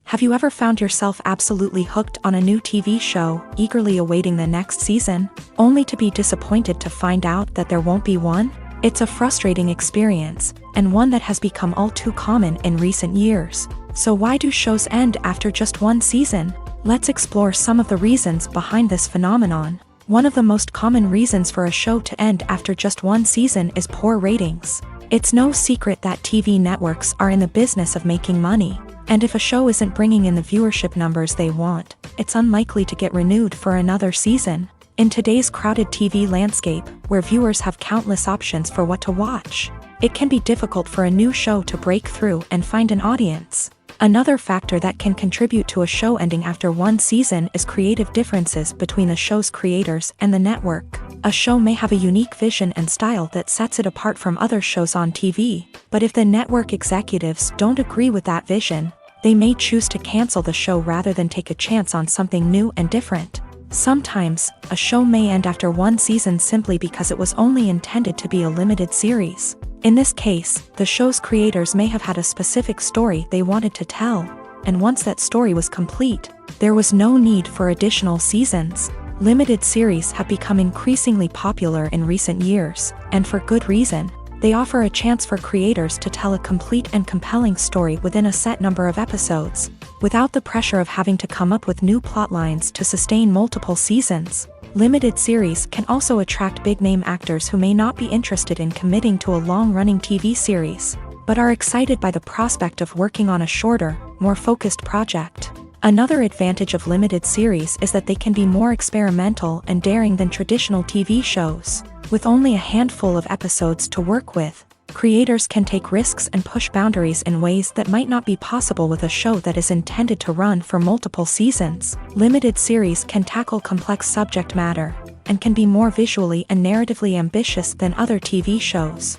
Have you ever found yourself absolutely hooked on a new TV show, eagerly awaiting the next season, only to be disappointed to find out that there won't be one? It's a frustrating experience, and one that has become all too common in recent years. So why do shows end after just one season? Let's explore some of the reasons behind this phenomenon. One of the most common reasons for a show to end after just one season is poor ratings. It's no secret that TV networks are in the business of making money. And if a show isn't bringing in the viewership numbers they want, it's unlikely to get renewed for another season. In today's crowded TV landscape, where viewers have countless options for what to watch, it can be difficult for a new show to break through and find an audience. Another factor that can contribute to a show ending after one season is creative differences between the show's creators and the network. A show may have a unique vision and style that sets it apart from other shows on TV, but if the network executives don't agree with that vision, they may choose to cancel the show rather than take a chance on something new and different. Sometimes, a show may end after one season simply because it was only intended to be a limited series. In this case, the show's creators may have had a specific story they wanted to tell, and once that story was complete, there was no need for additional seasons. Limited series have become increasingly popular in recent years, and for good reason. They offer a chance for creators to tell a complete and compelling story within a set number of episodes, without the pressure of having to come up with new plotlines to sustain multiple seasons. Limited series can also attract big-name actors who may not be interested in committing to a long-running TV series, but are excited by the prospect of working on a shorter, more focused project. Another advantage of limited series is that they can be more experimental and daring than traditional TV shows. With only a handful of episodes to work with, creators can take risks and push boundaries in ways that might not be possible with a show that is intended to run for multiple seasons. Limited series can tackle complex subject matter, and can be more visually and narratively ambitious than other TV shows.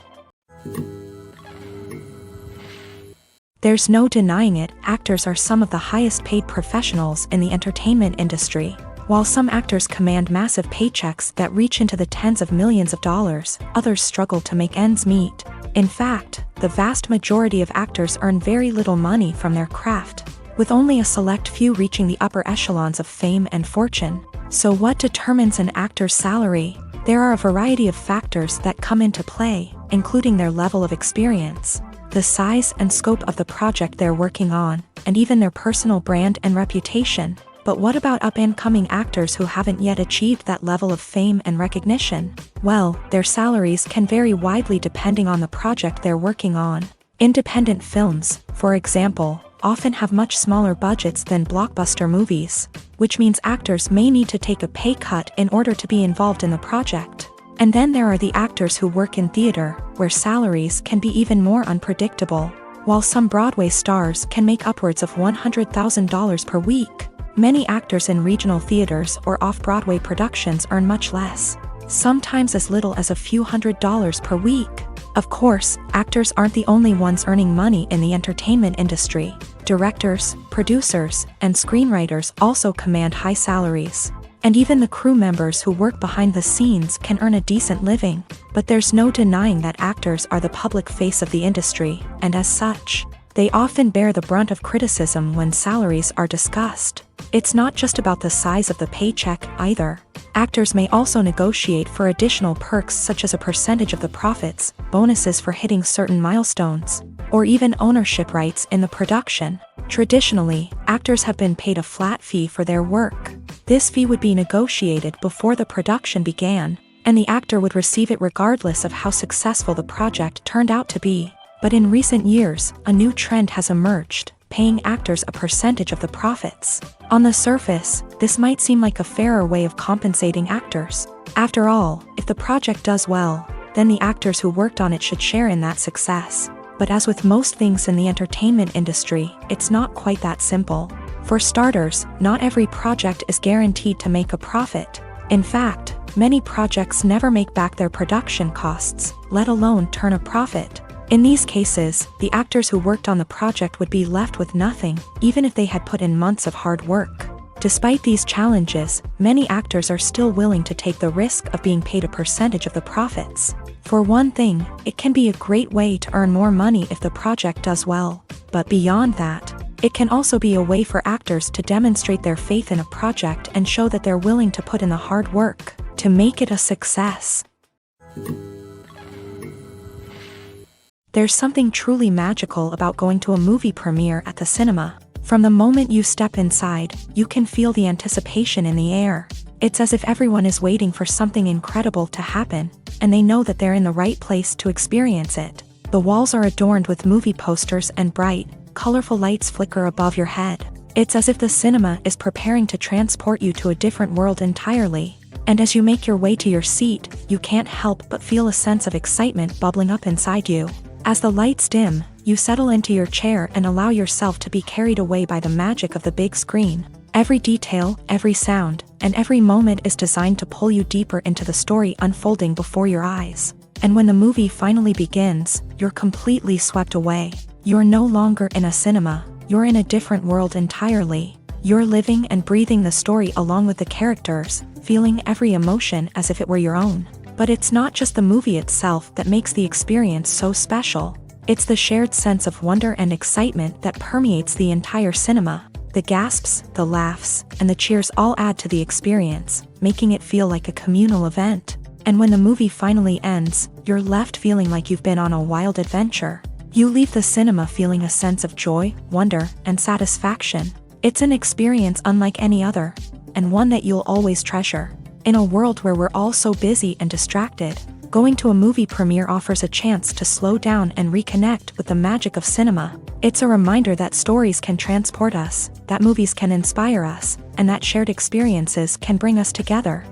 There's no denying it, actors are some of the highest paid professionals in the entertainment industry. While some actors command massive paychecks that reach into the tens of millions of dollars, others struggle to make ends meet. In fact, the vast majority of actors earn very little money from their craft, with only a select few reaching the upper echelons of fame and fortune. So what determines an actor's salary? There are a variety of factors that come into play, including their level of experience, the size and scope of the project they're working on, and even their personal brand and reputation. But what about up-and-coming actors who haven't yet achieved that level of fame and recognition? Well, their salaries can vary widely depending on the project they're working on. Independent films, for example, often have much smaller budgets than blockbuster movies, which means actors may need to take a pay cut in order to be involved in the project. And then there are the actors who work in theater, where salaries can be even more unpredictable. While some Broadway stars can make upwards of $100,000 per week, many actors in regional theaters or off-Broadway productions earn much less, sometimes as little as a few $100s per week. Of course, actors aren't the only ones earning money in the entertainment industry. Directors, producers, and screenwriters also command high salaries. And even the crew members who work behind the scenes can earn a decent living. But there's no denying that actors are the public face of the industry, and as such, they often bear the brunt of criticism when salaries are discussed. It's not just about the size of the paycheck, either. Actors may also negotiate for additional perks such as a percentage of the profits, bonuses for hitting certain milestones, or even ownership rights in the production. Traditionally, actors have been paid a flat fee for their work. This fee would be negotiated before the production began, and the actor would receive it regardless of how successful the project turned out to be. But in recent years, a new trend has emerged, paying actors a percentage of the profits. On the surface, this might seem like a fairer way of compensating actors. After all, if the project does well, then the actors who worked on it should share in that success. But as with most things in the entertainment industry, it's not quite that simple. For starters, not every project is guaranteed to make a profit. In fact, many projects never make back their production costs, let alone turn a profit. In these cases, the actors who worked on the project would be left with nothing, even if they had put in months of hard work. Despite these challenges, many actors are still willing to take the risk of being paid a percentage of the profits. For one thing, it can be a great way to earn more money if the project does well. But beyond that, it can also be a way for actors to demonstrate their faith in a project and show that they're willing to put in the hard work to make it a success. There's something truly magical about going to a movie premiere at the cinema. From the moment you step inside, you can feel the anticipation in the air. It's as if everyone is waiting for something incredible to happen, and they know that they're in the right place to experience it. The walls are adorned with movie posters and bright, colorful lights flicker above your head. It's as if the cinema is preparing to transport you to a different world entirely. And as you make your way to your seat, you can't help but feel a sense of excitement bubbling up inside you. As the lights dim, you settle into your chair and allow yourself to be carried away by the magic of the big screen. Every detail, every sound, and every moment is designed to pull you deeper into the story unfolding before your eyes. And when the movie finally begins, you're completely swept away. You're no longer in a cinema, you're in a different world entirely. You're living and breathing the story along with the characters, feeling every emotion as if it were your own. But it's not just the movie itself that makes the experience so special. It's the shared sense of wonder and excitement that permeates the entire cinema. The gasps, the laughs, and the cheers all add to the experience, making it feel like a communal event. And when the movie finally ends, you're left feeling like you've been on a wild adventure. You leave the cinema feeling a sense of joy, wonder, and satisfaction. It's an experience unlike any other, and one that you'll always treasure. In a world where we're all so busy and distracted, going to a movie premiere offers a chance to slow down and reconnect with the magic of cinema. It's a reminder that stories can transport us, that movies can inspire us, and that shared experiences can bring us together.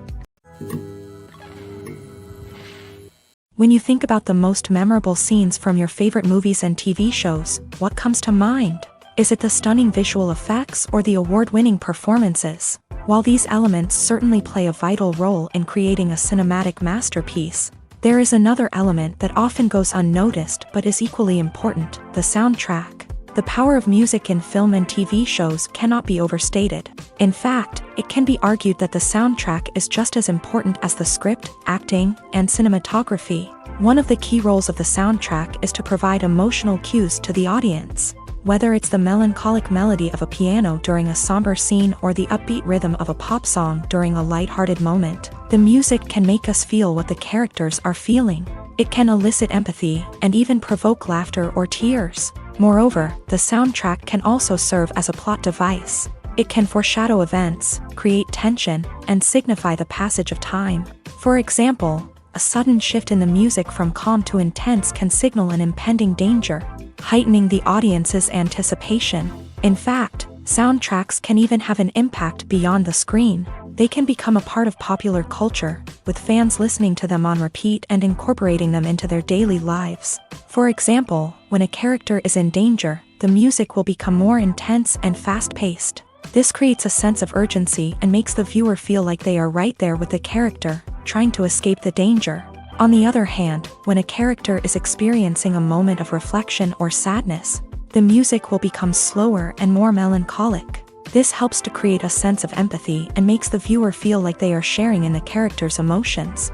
When you think about the most memorable scenes from your favorite movies and TV shows, what comes to mind? Is it the stunning visual effects or the award-winning performances? While these elements certainly play a vital role in creating a cinematic masterpiece, there is another element that often goes unnoticed but is equally important: the soundtrack. The power of music in film and TV shows cannot be overstated. In fact, it can be argued that the soundtrack is just as important as the script, acting, and cinematography. One of the key roles of the soundtrack is to provide emotional cues to the audience. Whether it's the melancholic melody of a piano during a somber scene or the upbeat rhythm of a pop song during a light-hearted moment, the music can make us feel what the characters are feeling. It can elicit empathy and even provoke laughter or tears. Moreover, the soundtrack can also serve as a plot device. It can foreshadow events, create tension, and signify the passage of time. For example, a a sudden shift in the music from calm to intense can signal an impending danger, heightening the audience's anticipation. In fact, soundtracks can even have an impact beyond the screen. They can become a part of popular culture, with fans listening to them on repeat and incorporating them into their daily lives. For example, when a character is in danger, the music will become more intense and fast-paced. This creates a sense of urgency and makes the viewer feel like they are right there with the character, trying to escape the danger. On the other hand, when a character is experiencing a moment of reflection or sadness, the music will become slower and more melancholic. This helps to create a sense of empathy and makes the viewer feel like they are sharing in the character's emotions.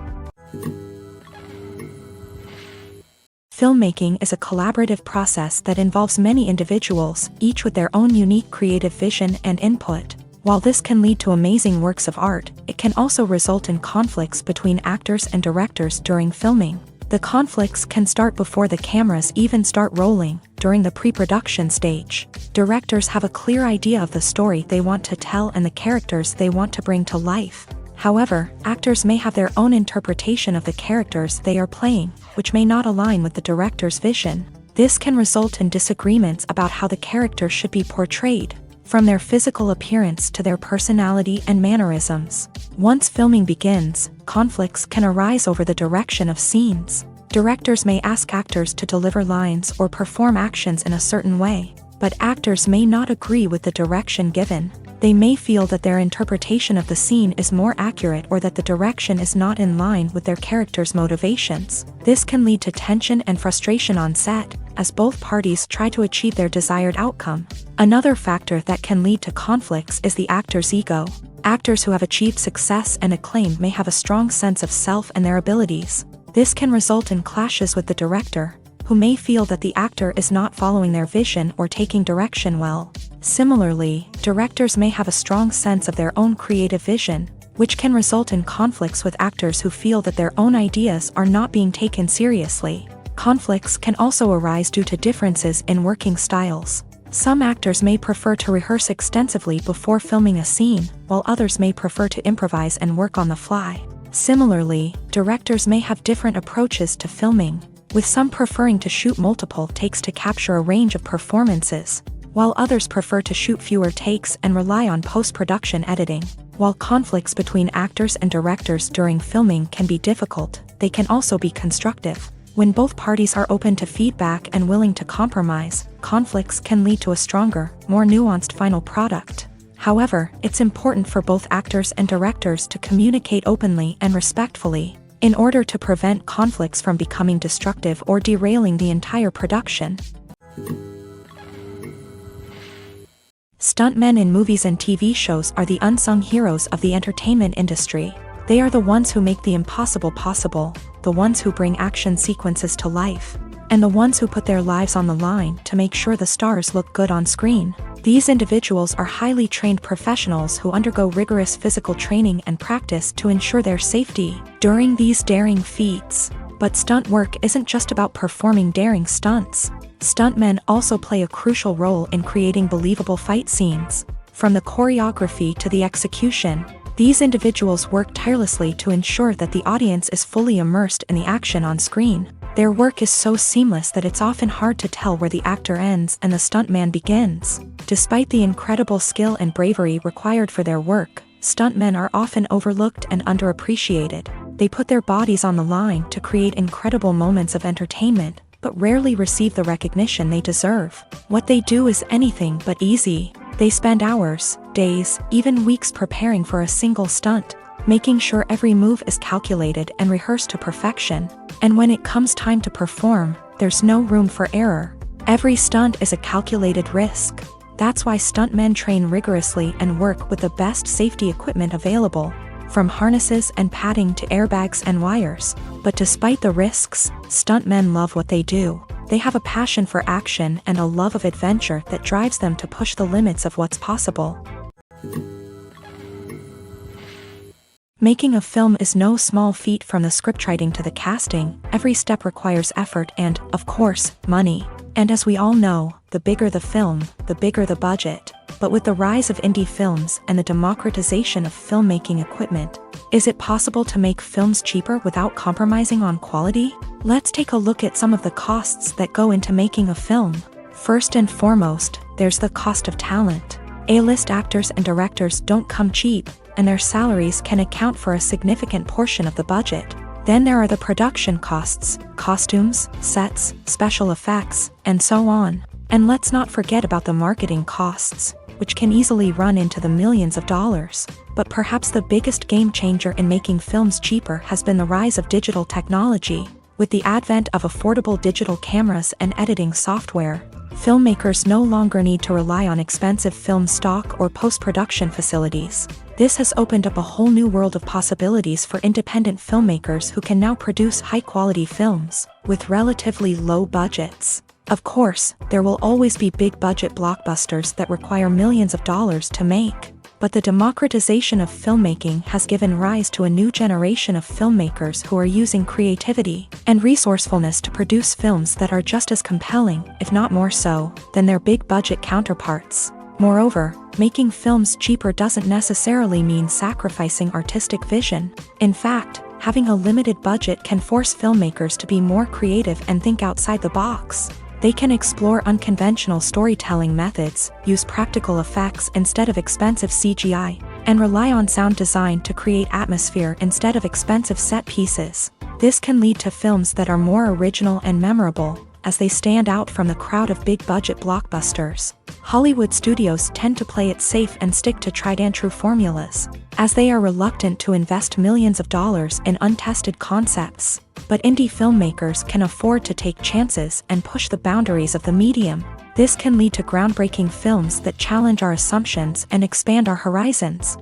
Filmmaking is a collaborative process that involves many individuals, each with their own unique creative vision and input. While this can lead to amazing works of art, it can also result in conflicts between actors and directors during filming. The conflicts can start before the cameras even start rolling, during the pre-production stage. Directors have a clear idea of the story they want to tell and the characters they want to bring to life. However, actors may have their own interpretation of the characters they are playing, which may not align with the director's vision. This can result in disagreements about how the character should be portrayed, from their physical appearance to their personality and mannerisms. Once filming begins, conflicts can arise over the direction of scenes. Directors may ask actors to deliver lines or perform actions in a certain way, but actors may not agree with the direction given. They may feel that their interpretation of the scene is more accurate or that the direction is not in line with their character's motivations. This can lead to tension and frustration on set, as both parties try to achieve their desired outcome. Another factor that can lead to conflicts is the actor's ego. Actors who have achieved success and acclaim may have a strong sense of self and their abilities. This can result in clashes with the director, who may feel that the actor is not following their vision or taking direction well. Similarly, directors may have a strong sense of their own creative vision, which can result in conflicts with actors who feel that their own ideas are not being taken seriously. Conflicts can also arise due to differences in working styles. Some actors may prefer to rehearse extensively before filming a scene, while others may prefer to improvise and work on the fly. Similarly, directors may have different approaches to filming, with some preferring to shoot multiple takes to capture a range of performances, while others prefer to shoot fewer takes and rely on post-production editing. While conflicts between actors and directors during filming can be difficult, they can also be constructive. When both parties are open to feedback and willing to compromise, conflicts can lead to a stronger, more nuanced final product. However, it's important for both actors and directors to communicate openly and respectfully, in order to prevent conflicts from becoming destructive or derailing the entire production. Stuntmen in movies and TV shows are the unsung heroes of the entertainment industry. They are the ones who make the impossible possible, the ones who bring action sequences to life, and the ones who put their lives on the line to make sure the stars look good on screen. These individuals are highly trained professionals who undergo rigorous physical training and practice to ensure their safety during these daring feats. But stunt work isn't just about performing daring stunts. Stuntmen also play a crucial role in creating believable fight scenes. From the choreography to the execution, these individuals work tirelessly to ensure that the audience is fully immersed in the action on screen. Their work is so seamless that it's often hard to tell where the actor ends and the stuntman begins. Despite the incredible skill and bravery required for their work, stuntmen are often overlooked and underappreciated. They put their bodies on the line to create incredible moments of entertainment, but rarely receive the recognition they deserve. What they do is anything but easy. They spend hours, days, even weeks preparing for a single stunt, making sure every move is calculated and rehearsed to perfection. And when it comes time to perform, there's no room for error. Every stunt is a calculated risk. That's why stuntmen train rigorously and work with the best safety equipment available, from harnesses and padding to airbags and wires. But despite the risks, stuntmen love what they do. They have a passion for action and a love of adventure that drives them to push the limits of what's possible. Making a film is no small feat. From the scriptwriting to the casting, every step requires effort and, of course, money. And as we all know, the bigger the film, the bigger the budget. But with the rise of indie films and the democratization of filmmaking equipment, is it possible to make films cheaper without compromising on quality? Let's take a look at some of the costs that go into making a film. First and foremost, there's the cost of talent. A-list actors and directors don't come cheap, and their salaries can account for a significant portion of the budget. Then there are the production costs, costumes, sets, special effects, and so on. And let's not forget about the marketing costs, which can easily run into the millions of dollars. But perhaps the biggest game changer in making films cheaper has been the rise of digital technology. With the advent of affordable digital cameras and editing software, filmmakers no longer need to rely on expensive film stock or post-production facilities. This has opened up a whole new world of possibilities for independent filmmakers who can now produce high-quality films with relatively low budgets. Of course, there will always be big-budget blockbusters that require millions of dollars to make. But the democratization of filmmaking has given rise to a new generation of filmmakers who are using creativity and resourcefulness to produce films that are just as compelling, if not more so, than their big-budget counterparts. Moreover, making films cheaper doesn't necessarily mean sacrificing artistic vision. In fact, having a limited budget can force filmmakers to be more creative and think outside the box. They can explore unconventional storytelling methods, use practical effects instead of expensive CGI, and rely on sound design to create atmosphere instead of expensive set pieces. This can lead to films that are more original and memorable, as they stand out from the crowd of big-budget blockbusters. Hollywood studios tend to play it safe and stick to tried-and-true formulas, as they are reluctant to invest millions of dollars in untested concepts. But indie filmmakers can afford to take chances and push the boundaries of the medium. This can lead to groundbreaking films that challenge our assumptions and expand our horizons.